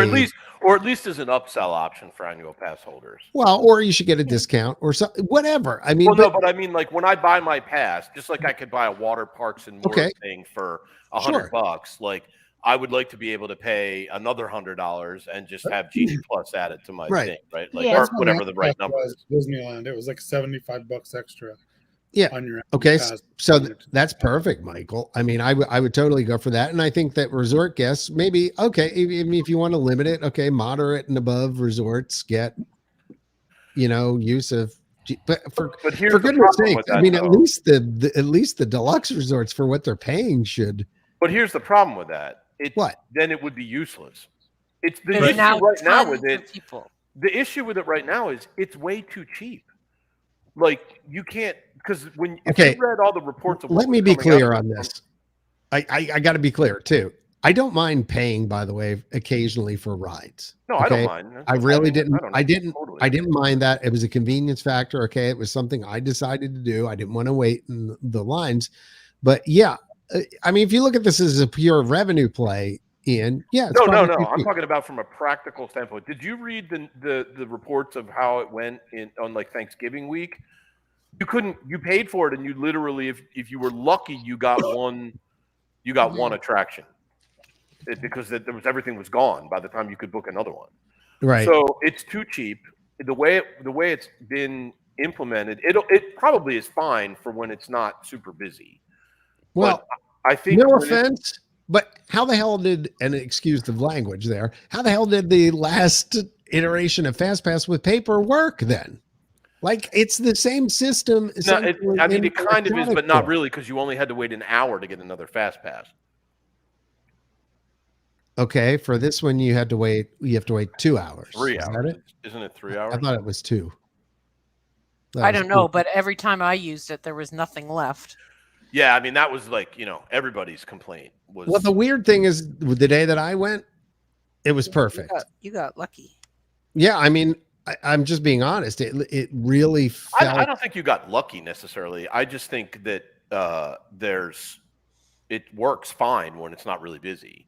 or at least as an upsell option for annual pass holders. well, or you should get a discount or so, whatever. I mean, Well, no, but I mean, like when I buy my pass, just like I could buy a water parks and more thing for $100, like I would like to be able to pay another $100 and just have Genie Plus added to my thing, right? Like or whatever the right number is. Disneyland, it was like $75 extra. Yeah. On your okay. pass. So that's perfect, Michael. I mean, I would totally go for that. And I think that resort guests, maybe, okay, even if you want to limit it, okay, moderate and above resorts get, use of, but for goodness sake, I mean, at least the deluxe resorts for what they're paying should. But here's the problem with that. Then it would be useless. It's the issue right now with it. The issue with it right now is it's way too cheap. Like you can't, because if you read all the reports of let me be clear on this. I got to be clear too. I don't mind paying, by the way, occasionally for rides. No, I don't mind. I really didn't. I didn't mind that. It was a convenience factor. Okay, it was something I decided to do. I didn't want to wait in the lines, but yeah, I mean, if you look at this as a pure revenue play, Ian, it's no. I'm talking about from a practical standpoint. Did you read the reports of how it went on like Thanksgiving week? You paid for it, and you literally, if you were lucky, you got one attraction, because everything was gone by the time you could book another one. Right. So it's too cheap. The way it's been implemented, it probably is fine for when it's not super busy. Well, I think no offense. But how the hell and excuse the language there, how the hell did the last iteration of FastPass with paper work then? Like, it's the same system. No, it kind of is, but not really, because you only had to wait an hour to get another FastPass. Okay, for this one, you have to wait 2 hours. 3 hours. Isn't it 3 hours? I thought it was 2. I don't know, but every time I used it, there was nothing left. Yeah, I mean, that was like, everybody's complaint was. Well, the weird thing is, the day that I went, it was perfect. You got lucky. Yeah, I mean, I'm just being honest. It really felt. I don't think you got lucky necessarily. I just think that it works fine when it's not really busy.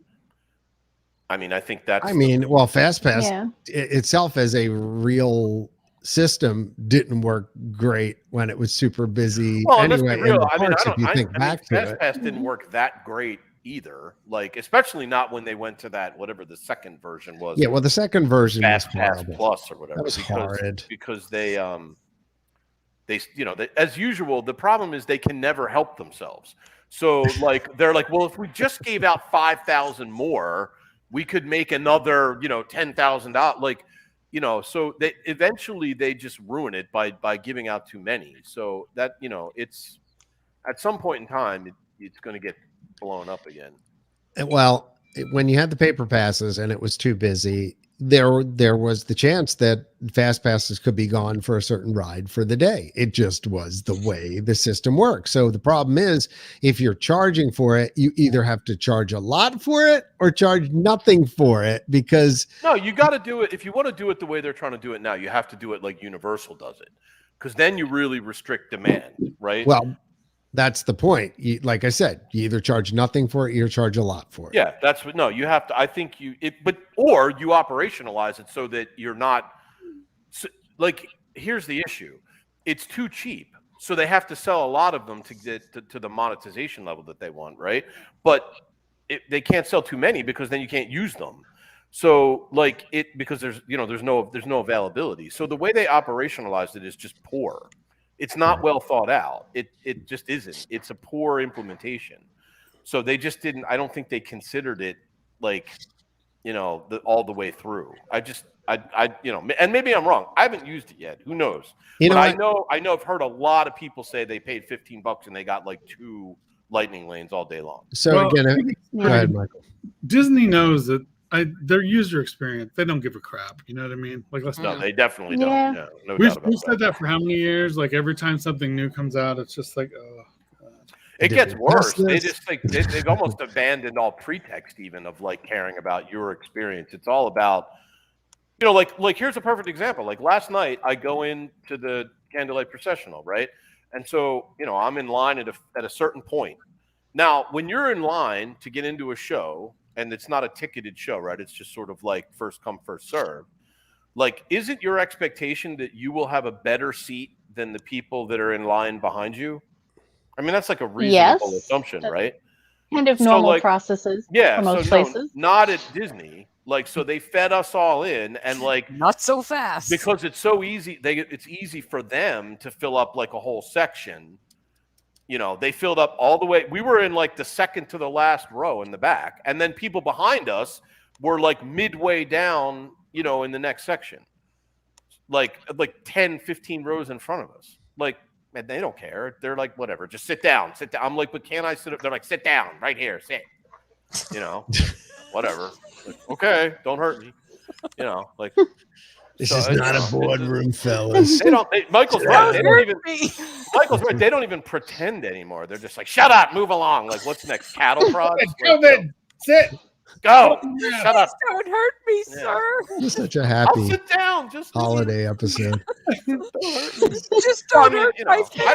I mean, I think that's. Well, FastPass itself as a real system didn't work great when it was super busy. Well, anyway, FastPass didn't work that great either. Like, especially not when they went to that whatever the second version was. Yeah, well, the second version was FastPass Plus or whatever. That was horrid because they as usual. The problem is they can never help themselves. So like they're like, well, if we just gave out 5,000 more, we could make another $10,000. Like. So they eventually just ruin it by giving out too many. So that it's at some point in time it's going to get blown up again. Well, when you had the paper passes and it was too busy, there was the chance that fast passes could be gone for a certain ride for the day. It just was the way the system works. So the problem is, if you're charging for it, you either have to charge a lot for it or charge nothing for it, because no, you got to do it. If you want to do it the way they're trying to do it now, you have to do it like Universal does it, because then you really restrict demand, right? Well, that's the point. Like I said, you either charge nothing for it, or you charge a lot for it. Yeah, you have to. I think or you operationalize it so that you're not like. Here's the issue: it's too cheap, so they have to sell a lot of them to get to the monetization level that they want, right? But they can't sell too many, because then you can't use them. So because there's no availability. So the way they operationalized it is just poor. It's not well thought out. It just isn't. It's a poor implementation. So they just didn't. I don't think they considered it all the way through. And maybe I'm wrong. I haven't used it yet. Who knows? I know. I've heard a lot of people say they paid $15 and they got like 2 lightning lanes all day long. So go ahead, Michael. Disney knows that. Their user experience, they don't give a crap. You know what I mean? Like, no, they definitely don't. Yeah. No we've said that for how many years? Like, every time something new comes out, it's just like, oh, God. It gets worse. They just they've almost abandoned all pretext even of like caring about your experience. It's all about, like here's a perfect example. Like last night, I go into the Candlelight Processional, right? And so, I'm in line at a certain point. Now, when you're in line to get into a show, and it's not a ticketed show, right? It's just sort of like first come, first serve. Like, is it your expectation that you will have a better seat than the people that are in line behind you? I mean, that's like a reasonable assumption, right? Kind of normal processes for most places. No, not at Disney. Like, so they fed us all in, and like, not so fast because it's so easy. It's easy for them to fill up like a whole section. They filled up all the way. We were in like the second to the last row in the back, and then people behind us were like midway down, in the next section, like 10, 15 rows in front of us. Like, man, they don't care. They're like, whatever, just sit down. I'm like, but can I sit up? They're like, sit down right here, sit. Whatever. Like, okay, don't hurt me. Like, this is not a boardroom, fellas. Michael's right. Michael's right. They don't even pretend anymore. They're just like, shut up, move along. Like, what's next? Cattle prods? Sit. Go. Shut up. Don't hurt me, sir. It's such a happy I'll sit down. Just holiday episode. Just don't hurt my family.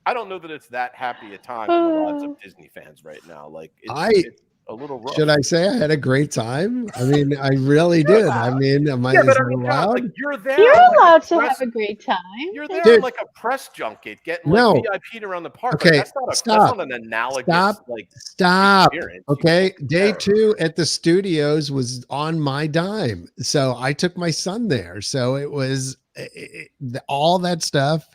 I don't know that it's that happy a time in the lives of Disney fans right now. Like, it's a little rough. Should I say I had a great time? I mean, I really did. I mean, am I allowed? Like, you're there. You're allowed to have a great time. You're there like a press junket, getting like VIP'd around the park. Okay, like, that's not an analogous Stop. experience. Okay, day 2 at the studios was on my dime, so I took my son there. So it was all that stuff.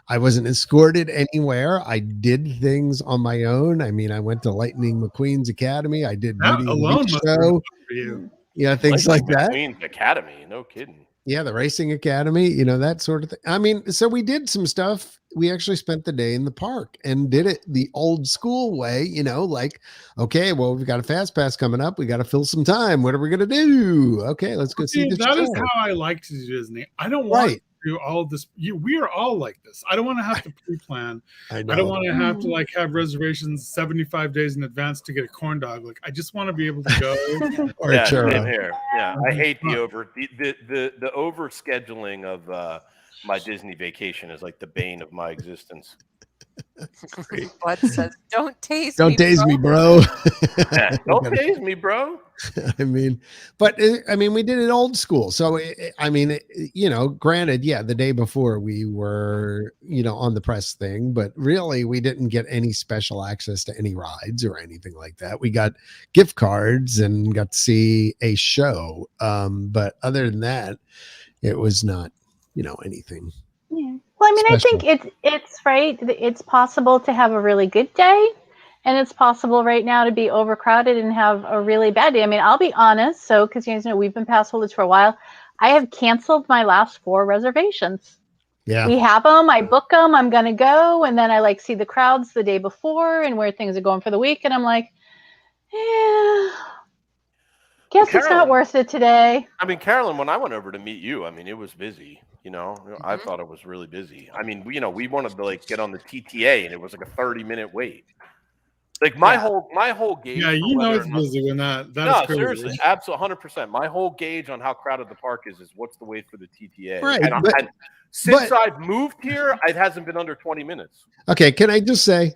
I wasn't escorted anywhere. I did things on my own. I mean, I went to Lightning McQueen's Academy. I did that alone show. For you. Yeah, things Lightning like that. McQueen's Academy, no kidding. Yeah, the racing academy, that sort of thing. I mean, so we did some stuff. We actually spent the day in the park and did it the old school way, like, okay, well, we've got a fast pass coming up. We got to fill some time. What are we going to do? Okay, let's go see the show. That is how I like to do Disney. I don't want to do all of this. We are all like this. I don't want to have to pre-plan. I don't want to have to have reservations 75 days in advance to get a corn dog. Like, I just want to be able to go. Or a churro. Same here. Yeah, I hate the over scheduling of my Disney vacation is like the bane of my existence. Bud says, "Don't tase me, bro. Yeah, don't tase me, bro." I mean, we did it old school. So, granted, the day before we were, on the press thing, but really we didn't get any special access to any rides or anything like that. We got gift cards and got to see a show. But other than that, it was not, anything. Yeah. Well, I mean, special. I think it's right. It's possible to have a really good day, and it's possible right now to be overcrowded and have a really bad day. I mean, I'll be honest. So, because you guys know we've been pass holders for a while, I have canceled my last 4 reservations. Yeah, we have them. I book them. I'm gonna go, and then I see the crowds the day before and where things are going for the week, and I'm like, guess it's not worth it today. I mean, Carolyn, when I went over to meet you, I mean, it was busy. I thought it was really busy. I mean, we wanted to get on the TTA, and it was like a 30-minute wait. Like my whole gauge. Yeah, it's busy when that. No, seriously, absolutely, 100%. My whole gauge on how crowded the park is what's the wait for the TTA. Right, and since I've moved here, it hasn't been under 20 minutes. Okay, can I just say,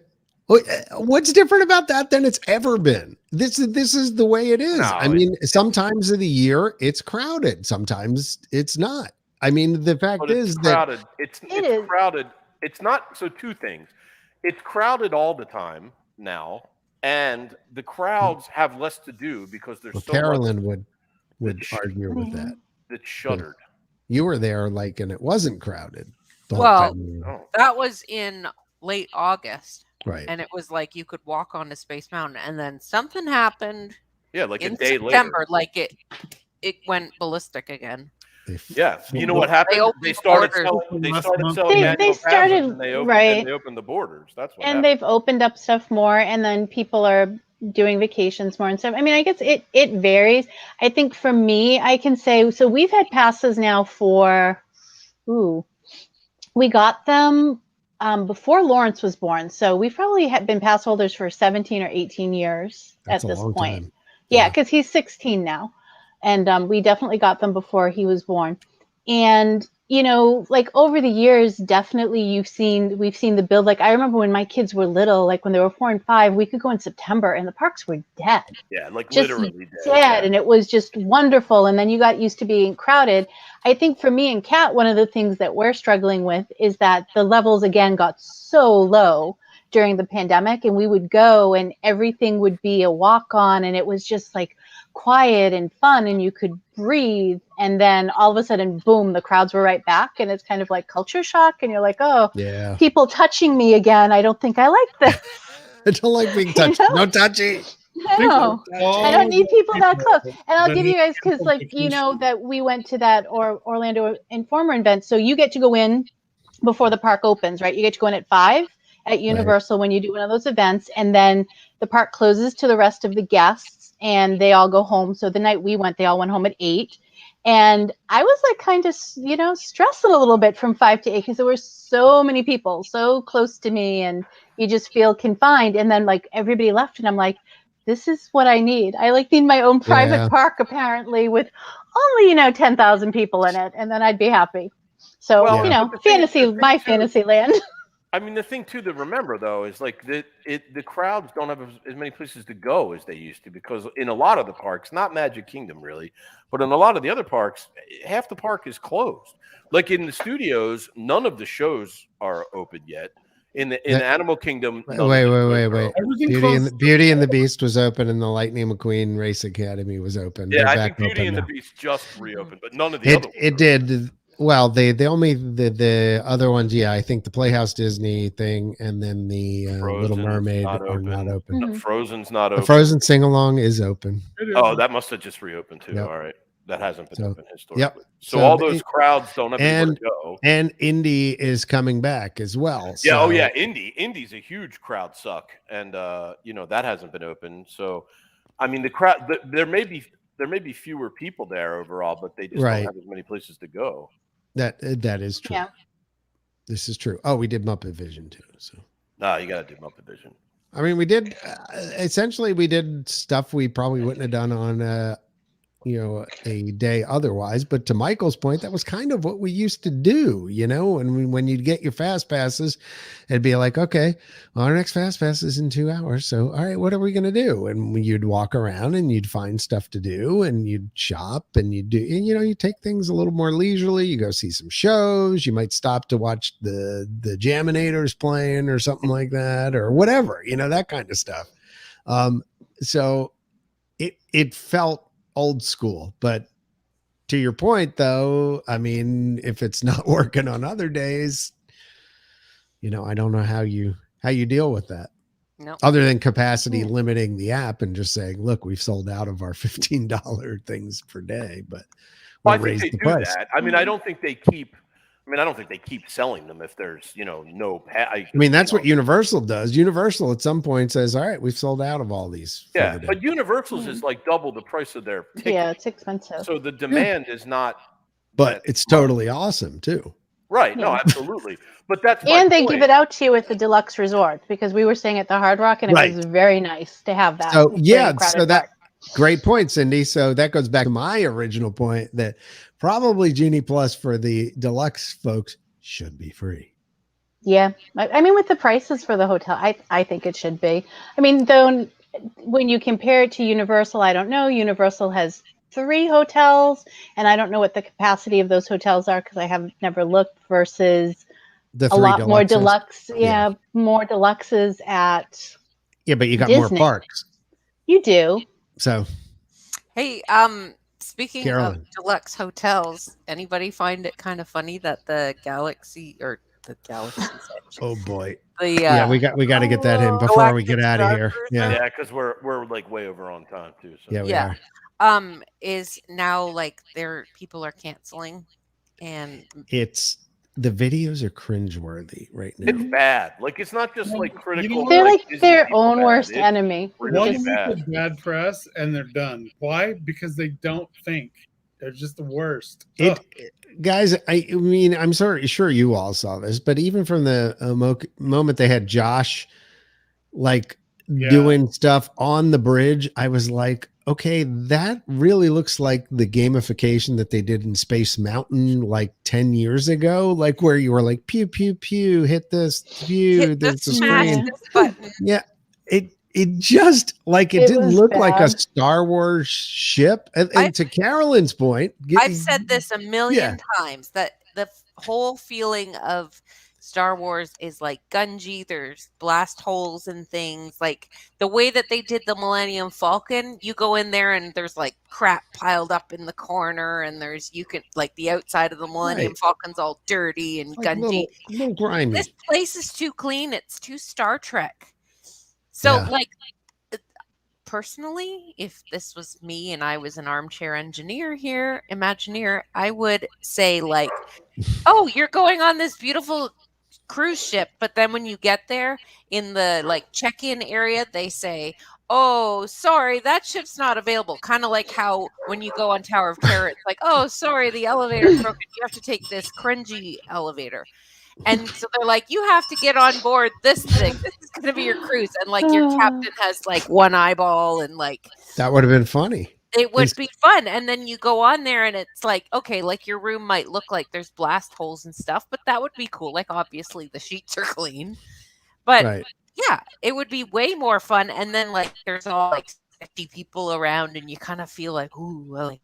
what's different about that than it's ever been? This is the way it is. No, I mean, sometimes of the year it's crowded, sometimes it's not. I mean, the fact is crowded. It is crowded. It's not. So 2 things. It's crowded all the time now, and the crowds have less to do because there's so Carolyn would argue with that. That's shuttered. You were there, and it wasn't crowded. That was in late August, right? And it was like you could walk onto Space Mountain, and then something happened. Yeah, like in a day September, later. It went ballistic again. Yeah, you know what happened? They started selling. They started right. They opened the borders. That's what. And happened. They've opened up stuff more, and then people are doing vacations more and stuff. I mean, I guess it varies. I think for me, I can say so. We've had passes now for, we got them before Lawrence was born, so we probably had been pass holders for 17 or 18 years at this point. Time. Yeah, because he's 16 now. And we definitely got them before he was born. And, you know, like over the years, definitely we've seen the build. Like I remember when my kids were little, like when they were 4 and 5, we could go in September and the parks were dead. Yeah, like Just literally dead. dead. And it was just wonderful. And then you got used to being crowded. I think for me and Kat, one of the things that we're struggling with is that the levels again got so low during the pandemic, and we would go and everything would be a walk on, and it was just like quiet and fun and you could breathe, and then all of a sudden boom, the crowds were right back, and it's kind of like culture shock, and you're like, oh Yeah. people touching me again, I don't think I like this. I don't like being touched. No touchy. No, I don't need people that close. And I'll But give you guys, because like, you know, that we went to that Orlando Informer event, so you get to go in before the park opens, right? You get to go in at 5 at Universal when you do one of those events, and then the park closes to the rest of the guests and they all go home. So the night we went, they all went home at 8. And I was like kind of, you know, stressing a little bit from 5 to 8 because there were so many people so close to me and you just feel confined. And then like everybody left and I'm like, this is what I need. I like need my own private park apparently with only, you know, 10,000 people in it. And then I'd be happy. So, Well, you know, but the thing too- fantasy land. I mean, the thing too to remember though is like the crowds don't have as many places to go as they used to, because in a lot of the parks, not Magic Kingdom really, but in a lot of the other parks, half the park is closed. Like in the studios, none of the shows are open yet. In the Animal Kingdom, Wait. Everything closed. Beauty and the Beast was open, and the Lightning McQueen Race Academy was open. Yeah, They're I back think Beauty open and the now. Beast just reopened, but none of the other ones It did. Well, they only the other ones. Yeah, I think the Playhouse Disney thing, and then the Little Mermaid are not open. No, Frozen's not open. The Frozen sing along is open. Oh, that must have just reopened too. Yep. All right, that hasn't been open historically. Yep. So all those crowds don't have anywhere to go. And Indy is coming back as well. Yeah. So. Oh yeah, Indy's a huge crowd suck, and you know that hasn't been open. So, I mean, the crowd there may be fewer people there overall, but they just don't have as many places to go. That is true. Yeah. This is true. Oh, we did Muppet Vision too. So. No, you got to do Muppet Vision. I mean, we did essentially we did stuff we probably wouldn't have done on a day otherwise. But to Michael's point, that was kind of what we used to do, you know. And when you'd get your fast passes, it'd be like, okay, well, our next fast pass is in 2 hours. So, all right, what are we going to do? And you'd walk around and you'd find stuff to do, and you'd shop, and you take things a little more leisurely. You go see some shows. You might stop to watch the Jaminators playing or something like that, or whatever, you know, that kind of stuff. So it felt old school, but to your point though, I mean, if it's not working on other days, you know, I don't know how you deal with that. No. Other than capacity limiting the app and just saying, look, we've sold out of our $15 things per day, but I think they do that. I mean, I don't think they keep selling them if there's, you know, no. I mean, that's what Universal does. Universal at some point says, all right, we've sold out of all these. Yeah, but Universal's is like double the price of their ticket. Yeah, it's expensive. So the demand is not. But it's totally awesome too. Right. No, absolutely. But that's and they give it out to you at the deluxe resort, because we were staying at the Hard Rock and it was very nice to have that. So yeah, so that great point, Cindy. So that goes back to my original point that probably Genie Plus for the deluxe folks should be free. Yeah. I mean, with the prices for the hotel, I think it should be. I mean, though, when you compare it to Universal, I don't know. Universal has 3 hotels, and I don't know what the capacity of those hotels are because I have never looked, versus a lot more deluxe. Yeah, more deluxes at. Yeah, but you got Disney. more parks. You do. So. Hey, speaking Carolyn. of deluxe hotels, anybody find it kind of funny that the Galaxy. Oh boy. Yeah, we got to get that in before we get out of here. Yeah, because we're like way over on time too. So. Yeah, we are. Is now like people are canceling, and the videos are cringeworthy right now. It's bad. Like, it's not just like critical. They're like Disney their people own bad. worst It's enemy. really One bad. week of bad press and they're done. Why? Because they don't think. They're just the worst. Guys, I mean, I'm sure you all saw this, but even from the moment they had Josh, like doing stuff on the bridge, I was like, okay, that really looks like the gamification that they did in Space Mountain like 10 years ago, like where you were like, pew, pew, pew, hit this, pew, Hit there's this, the smash screen. this button. Yeah, it just like it It didn't was look like a bad. Star Wars ship. And to Carolyn's point, I've said this a million times that the whole feeling of Star Wars is like Gungy. There's blast holes and things. Like the way that they did the Millennium Falcon, you go in there and there's like crap piled up in the corner, and you can like the outside of the Millennium Right. Falcon's all dirty and like gungy. little grimy. This place is too clean. It's too Star Trek. So Yeah. like personally, if this was me and I was an armchair engineer here, Imagineer, I would say like, oh, you're going on this beautiful cruise ship, but then when you get there in the like check-in area, they say, oh, sorry, that ship's not available. Kind of like how when you go on Tower of Terror, it's like, oh, sorry, the elevator's broken. You have to take this cringy elevator. And so they're like, you have to get on board this thing. This is going to be your cruise. And like your captain has like one eyeball, and like That would have been funny. it would be fun. And then you go on there and it's like, okay, like your room might look like there's blast holes and stuff, but that would be cool. Like obviously the sheets are clean. But Right. yeah, it would be way more fun. And then like there's all like 50 people around and you kind of feel like, ooh, like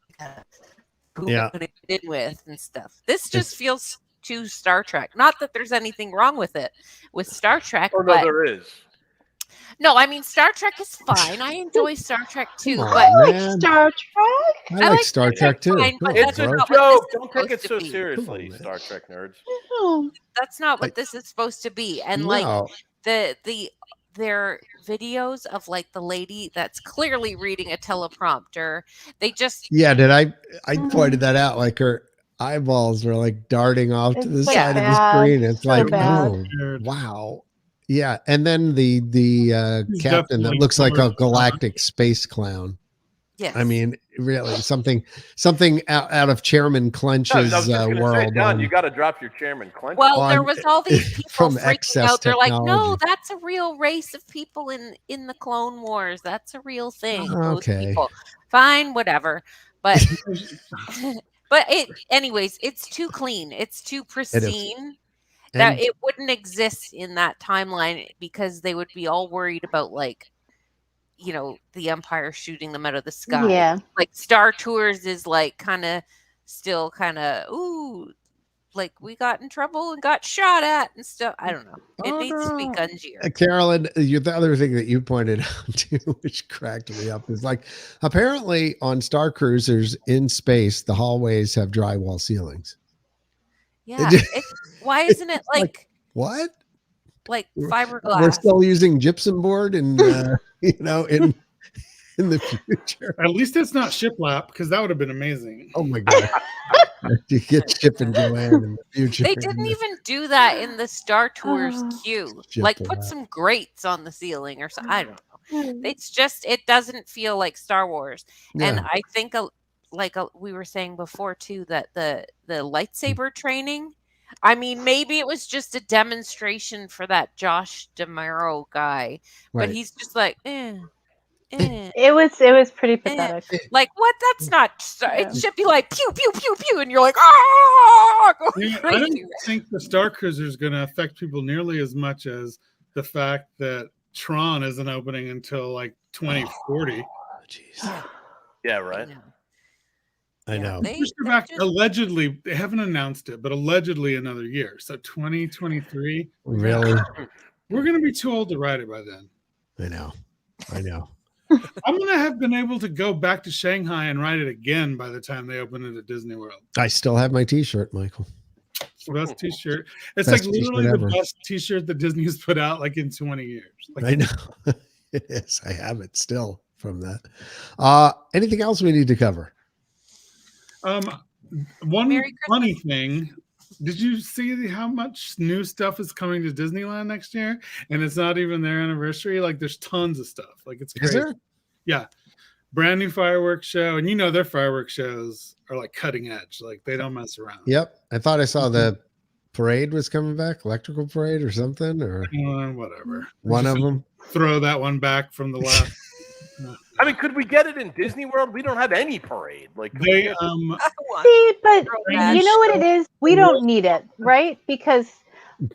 who am I gonna get in with and stuff. This just feels too Star Trek. Not that there's anything wrong with it with Star Trek. Oh, no, there is. No, I mean Star Trek is fine. I enjoy Star Trek too, Come on, but man. Star Trek. I like Star Trek too. fine, but Come on, that's It's a bro. not what this joke. is Don't take it supposed so to be. seriously, man. Star Trek nerds. Oh, That's not what this is supposed to be. And like No. their videos of like the lady that's clearly reading a teleprompter. They just Yeah, I pointed that out. Like her eyeballs were like darting off to It's the so side of the bad. screen. It's So like, bad. oh, wow. Yeah, and then the He's captain that definitely looks like a smart. galactic space clown. yes. I mean, really, something out of Chairman No, I Clench's was just going to say, world. John, you got to drop your chairman clench. Well, there on- was all these people from freaking excess out. They're like, no, technology. that's a real race of people in the Clone Wars. That's a real thing. Those Okay. people. Fine, whatever. But anyways, it's too clean. It's too pristine. That And it wouldn't exist in that timeline because they would be all worried about like, you know, the Empire shooting them out of the sky. yeah. Like Star Tours is like still ooh, like we got in trouble and got shot at and stuff. I don't know. It Oh, needs to be no. gungier. Carolyn, the other thing that you pointed out too, which cracked me up, is like apparently on Star Cruisers in space, the hallways have drywall ceilings. Yeah. just- Why isn't it like What? We're fiberglass? still using gypsum board and in the future. At least it's not shiplap, because that would have been amazing. Oh my god. You get Chip and Joanne in the future. They didn't even do that in the Star Tours Oh. queue. Shit Like for put that. some grates on the ceiling or something. I don't know. It's just it doesn't feel like Star Wars. And I think we were saying before too that the lightsaber training, I mean maybe it was just a demonstration for that Josh DeMuro guy, but Right. he's just like It was pretty pathetic. like what? That's not. Yeah. It should be like pew pew pew pew, and you're like ah. Yeah, I don't think the Star Cruiser is going to affect people nearly as much as the fact that Tron isn't opening until like 2040. Oh, jeez. Yeah, right. I know. Pushed it back allegedly. They haven't announced it, but allegedly another year. So 2023. Really? We're going to be too old to ride it by then. I know. I'm going to have been able to go back to Shanghai and ride it again by the time they open it at Disney World. I still have my T-shirt, Michael. It's the best T-shirt. It's Best like literally t-shirt the ever. best T-shirt that Disney has put out like in 20 years. Like, I know. It is. I have it still from that. Anything else we need to cover? One Merry funny thing. Did you see how much new stuff is coming to Disneyland next year? And it's not even their anniversary. Like there's tons of stuff. Like it's Is crazy. there? Yeah. Brand new fireworks show. And you know their fireworks shows are like cutting edge. Like they don't mess around. Yep. I thought I saw the parade was coming back, electrical parade or something, or Whatever. one Just of them. Throw that one back from the last. I mean, could we get it in Disney World? We don't have any parade. Like, could we They get- I want See, but Mad you know what it is? We the don't need it, right? Because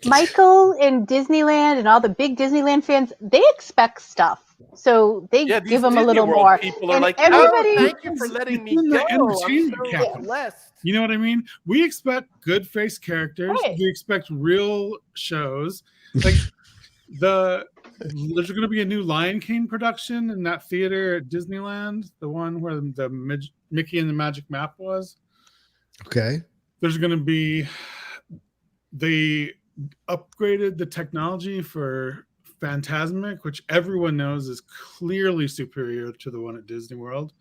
Michael in Disneyland and all the big Disneyland fans, they expect stuff. So they yeah, give these them a Disney little World more. people are And like, everybody- oh, thank you for letting me It's in the go. I'm entertainment so capital. blessed. You know what I mean? We expect good face characters. Right. We expect real shows. Like there's going to be a new Lion King production in that theater at Disneyland, the one where the Mickey and the Magic Map was. Okay. There's going to be they upgraded the technology for Phantasmic, which everyone knows is clearly superior to the one at Disney World.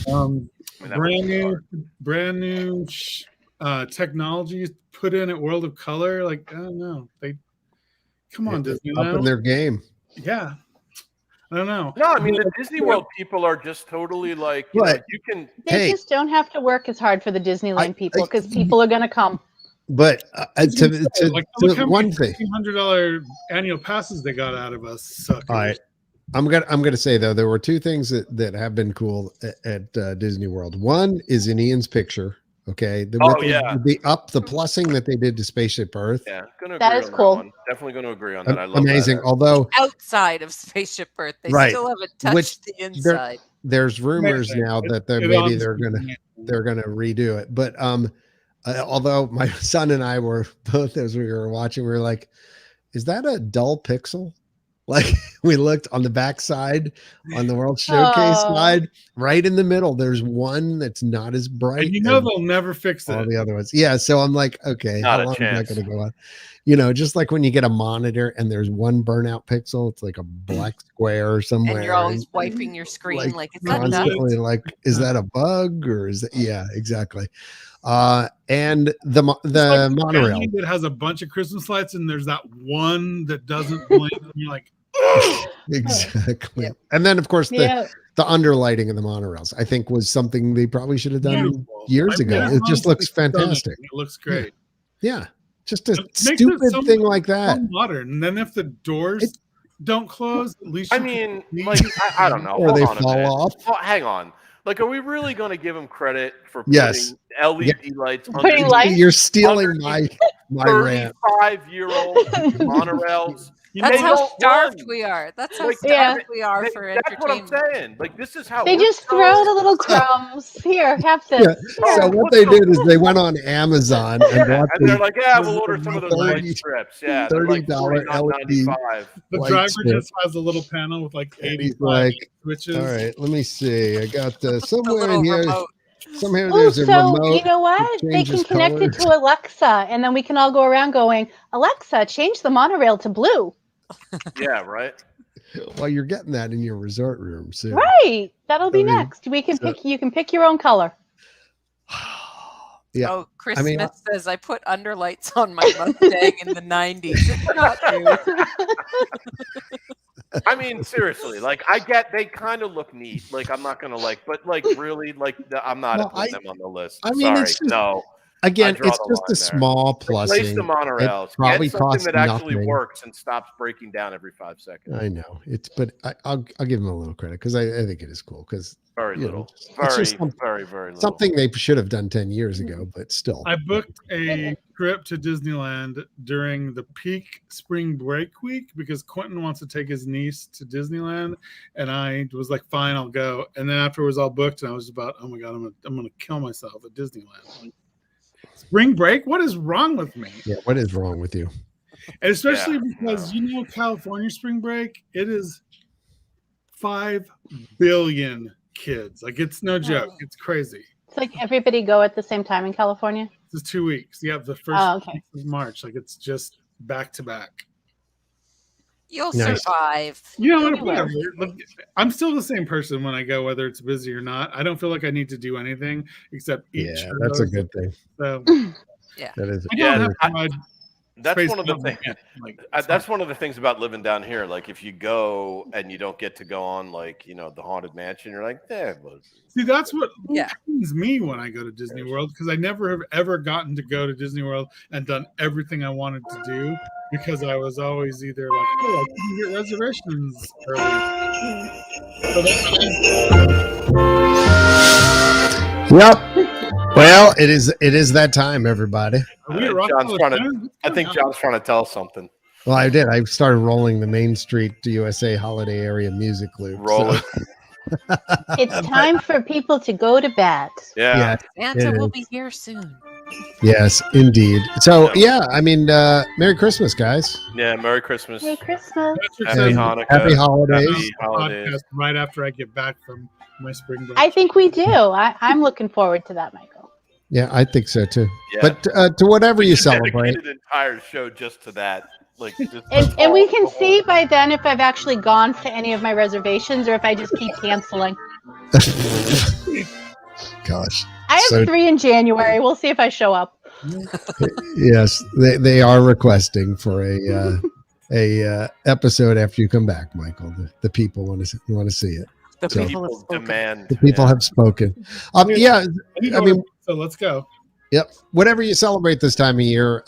I mean, that brand would be new, brand new technology put in at World of Color. Like, I don't know. They come on, Up in Disneyland. their game. Yeah, I don't know. No, I mean the Disney World people are just totally like, you know, Right. you can. They Hey. just don't have to work as hard for the Disneyland I- people because people are going to come. But to Look how one many thing. $1,500 annual passes they got out of us. Suckers. All right. I'm gonna say though, there were two things that have been cool at Disney World. One is in Ian's picture. Okay. The plussing that they did to Spaceship Earth. Yeah, gonna That agree is on cool. That one. Definitely going to agree on that. I love Amazing. that. Although outside of Spaceship Earth. They Right. still haven't touched Which the inside. there's rumors Amazing. now that It maybe honestly- they're gonna redo it. But although my son and I were both, as we were watching, we were like, is that a dull pixel? Like we looked on the back side on the World Showcase Oh. side, right in the middle. There's one that's not as bright. And you know as they'll never fix all it. the other ones. Yeah. So I'm like, okay, Not how a long chance. is that going to go on? You know, just like when you get a monitor and there's one burnout pixel, it's like a black square somewhere. And you're always wiping your screen like it's not done. constantly like, is that a bug or is it? Yeah, exactly. And the It's like a monorail. family that has a bunch of Christmas lights, and there's that one that doesn't blink. And you're like, Exactly. And then of course Yeah. the underlighting of the monorails, I think was something they probably should have done beautiful. years I mean, ago. it's It just looks honestly stunning. fantastic. It looks great. Yeah. Just a It makes it stupid so thing like that. So modern. And then if the doors don't close, at least I you can mean, see. like, I don't know. Or Hold they on a fall minute. off. Oh, hang on. Like, are we really going to give them credit for Yes. putting LED lights Putting on lights? You're stealing Underneath my rant. 35-year-old monorails? You That's know how what? starved we are. That's how Like, starved we are They- for that's what I'm entertainment. saying. Like, this is how They we're just so- throw the little crumbs. Here, have this. Yeah. Here. So what they did is they went on Amazon and bought And they're the like, yeah, we'll order some of those light 30 strips. Yeah, they're like $30 $49.95. The light driver strip. just has a little panel with like And 85 he's like, switches. all right, let me see. I got The somewhere little in here. remote. Somewhere Oh, there's a so remote. you know what? They changes can connect it colors. to Alexa, and then we can all go around going, Alexa, change the monorail to blue. Yeah, right. Well, you're getting that in your resort room soon. Right. That'll be I mean, next. We can so- pick. You can pick your own color. Yeah. Oh, Chris I mean, Smith says I put underlights on my Mustang in the 90s. It's not true. I mean, seriously, like, I get they kind of look neat. Like, I'm not gonna like, but like, really, like, I'm not Well, putting them on the list. I mean, Sorry, it's just- no. Again, draw it's the just a line there. small Replace plussing. the monorails. probably Get something costs that actually nothing. works and stops breaking down every 5 seconds. I know it's, but I'll give them a little credit because I think it is cool because Very you know, little. it's Very, just very, very little. something they should have done 10 years ago, but still. I booked a trip to Disneyland during the peak spring break week because Quentin wants to take his niece to Disneyland, and I was like, "Fine, I'll go." And then after it was all booked, and I was about, "Oh my god, I'm gonna kill myself at Disneyland." Like, spring break? What is wrong with me? Yeah, what is wrong with you? And especially Yeah, because you know California spring break, it is 5 billion kids. Like it's no joke. It's crazy. It's like everybody go at the same time in California. It's 2 weeks. Yeah, the first Oh, okay. week of March. Like it's just back to back. You'll Nice. survive. You know what? Anyway. Whatever. Look, I'm still the same person when I go, whether it's busy or not. I don't feel like I need to do anything except eat. Yeah, that's a churros. good thing. So That is. I Yeah, don't have to ride That's Space one of the Mountain things. again. Like, That's one of the things about living down here. Like, if you go and you don't get to go on, like, you know, the Haunted Mansion, you're like, eh, well, see, that's what Yeah. pains me when I go to Disney World because I never have ever gotten to go to Disney World and done everything I wanted to do because I was always either like, oh, I couldn't get reservations early. So Yep. Well, it is that time, everybody. are we at Rockefeller Center? I think John's trying to tell us something. Well, I did. I started rolling the Main Street to USA Holiday Area music loop. Roll it. It's time for people to go to bed. Yeah. Santa it will is. be here soon. Yes, indeed. So, yeah, I mean, Merry Christmas, guys. Yeah. Merry Christmas. Merry Christmas. Patrick Happy says Hanukkah. Happy holidays. Happy holidays. podcast right after I get back from my spring break. I think we do. I'm looking forward to that, Michael. Yeah, I think so too. Yeah. But to whatever you We should celebrate. dedicate an entire show just to that. Like, just And we can see by then if I've actually gone to any of my reservations or if I just keep canceling. Gosh. I have So- 3 in January. We'll see if I show up. Yes, they are requesting for a episode after you come back, Michael. The people want to see it. The So- people have people spoken. demand. The people have spoken. Yeah, I mean, so let's go. yep. Whatever you celebrate this time of year,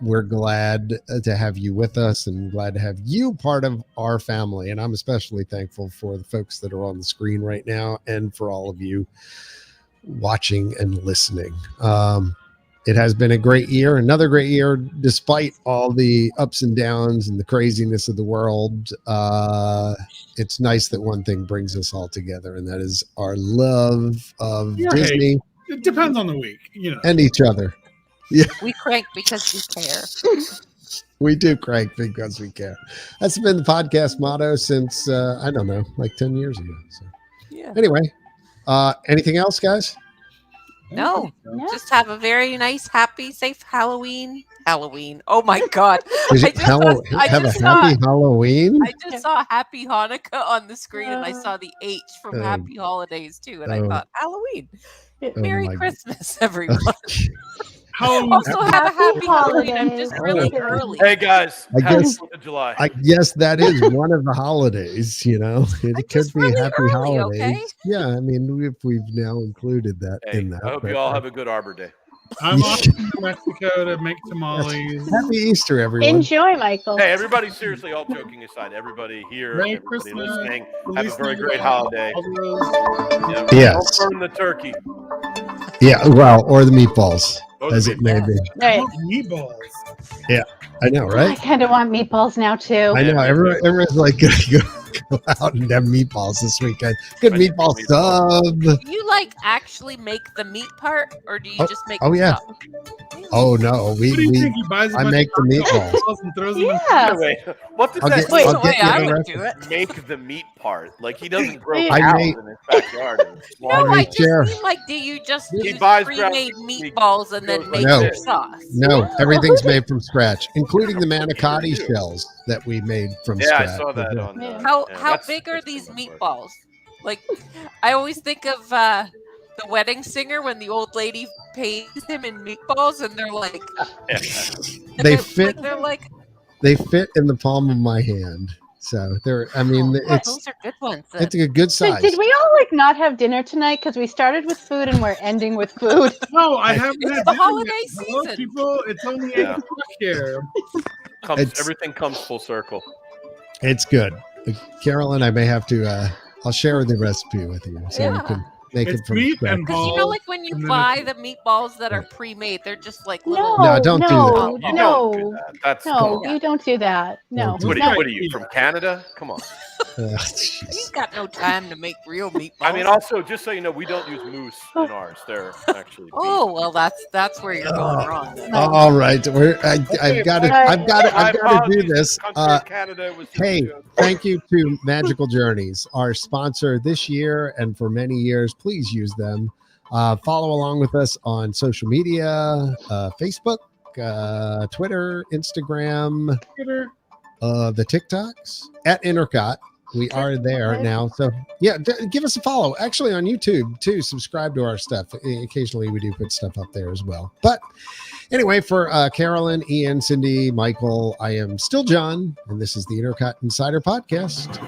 we're glad to have you with us and glad to have you part of our family. And I'm especially thankful for the folks that are on the screen right now and for all of you watching and listening. It has been a great year, another great year, despite all the ups and downs and the craziness of the world. It's nice that one thing brings us all together, and that is our love of Yeah. Disney It depends on the week, you know. and each other. We crank because we care. We do crank because we care. That's been the podcast motto since, I don't know, like 10 years ago. So Yeah. anyway, anything else, guys? No, Yeah. just have a very nice, happy, safe Halloween. Oh my God. Did you I just saw- I have a just happy saw- Halloween? I just saw Happy Hanukkah on the screen and I saw the H from Oh. Happy Holidays too. And I Oh. thought, Halloween. Oh Merry my- Christmas, everyone. Halloween. Also, have a happy Halloween. I'm holidays. just really Oh. early. Hey guys, I happy guess- 4th of July. I guess that is one of the holidays, you know. It could just be really happy early, holidays. okay? Yeah, I mean, we've now included that Hey, in that. I hope but- you all have a good Arbor Day. I'm off to New Mexico to make tamales. Happy Easter, everyone. Enjoy, Michael. Hey, everybody, seriously, all joking aside, everybody here, Merry everybody Christmas. listening, have a Release very the- great holiday. all those- Yeah, Yes. Don't burn the turkey. Yeah, well, or the meatballs, Those as be- it may Yeah. be. Right. Meatballs. I know, I right? kind of want meatballs now too. I know. Yeah, Everyone's like, go out and have meatballs this weekend. Good I think meatball meatballs. sub. Do you like actually make the meat part or do you just make oh, the yeah. stuff? Oh, no. What do you think? He buys a I bunch make of the meatballs. and throws them in Yeah. Wait, what does I'll that get- Wait, I'll the get way you I the would rest- do it. make the meat part? Like, he doesn't grow I cows make- in his backyard. and No, slaughter I I make just sure. mean like, do you just He use buys pre-made ground- meatballs and then goes make like your this. sauce? No, everything's made from scratch, including the manicotti shells that we made from Yeah, scratch. I saw that on. Yeah. How yeah, how that's- big are that's these too much work. meatballs? Like, I always think of the wedding singer when the old lady pays him in meatballs, and they're like, They like, fit. They're like, They fit in the palm of my hand. So they're, I mean, oh, it's those are good ones. it's a good So size. did we all like not have dinner tonight because we started with food and we're ending with food? No, I haven't It's had the dinner holiday yet. Hello, season. people. It's only 8 Yeah. o'clock here. Everything comes full circle. It's good. Carolyn, I may have to, I'll share the recipe with you so you Yeah. can make It's it from meat scratch. and Because you know, like when you And then buy the meatballs that are pre-made, they're just like little. No, No, don't do no, You no, don't do that. That's no, Yeah. you don't do that. No, Don't do What not- are you from Canada? Come on. Jeez. He's got no time to make real meatballs. I mean, also, just so you know, we don't use moose in ours. They're actually. oh well, that's where you're going wrong. Then. All right, I've got to, I've got to, My I've got to do apologies to this. the country of Canada. It was just a Hey, joke. thank you to Magical Journeys, our sponsor this year and for many years. Please use them. Follow along with us on social media, Facebook, Twitter, Instagram, the TikToks at INTERCOT. We are there now. So yeah, give us a follow. Actually on YouTube too. Subscribe to our stuff. Occasionally we do put stuff up there as well. But anyway, for Carolyn, Ian, Cindy, Michael, I am still John, and this is the INTERCOT Insider Podcast.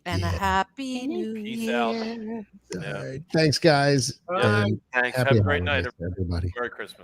And a Yeah. happy new Peace year. out. All Yeah. right. Thanks, guys. Bye. And Thanks. happy Have a great night, holidays, everybody. Merry Christmas.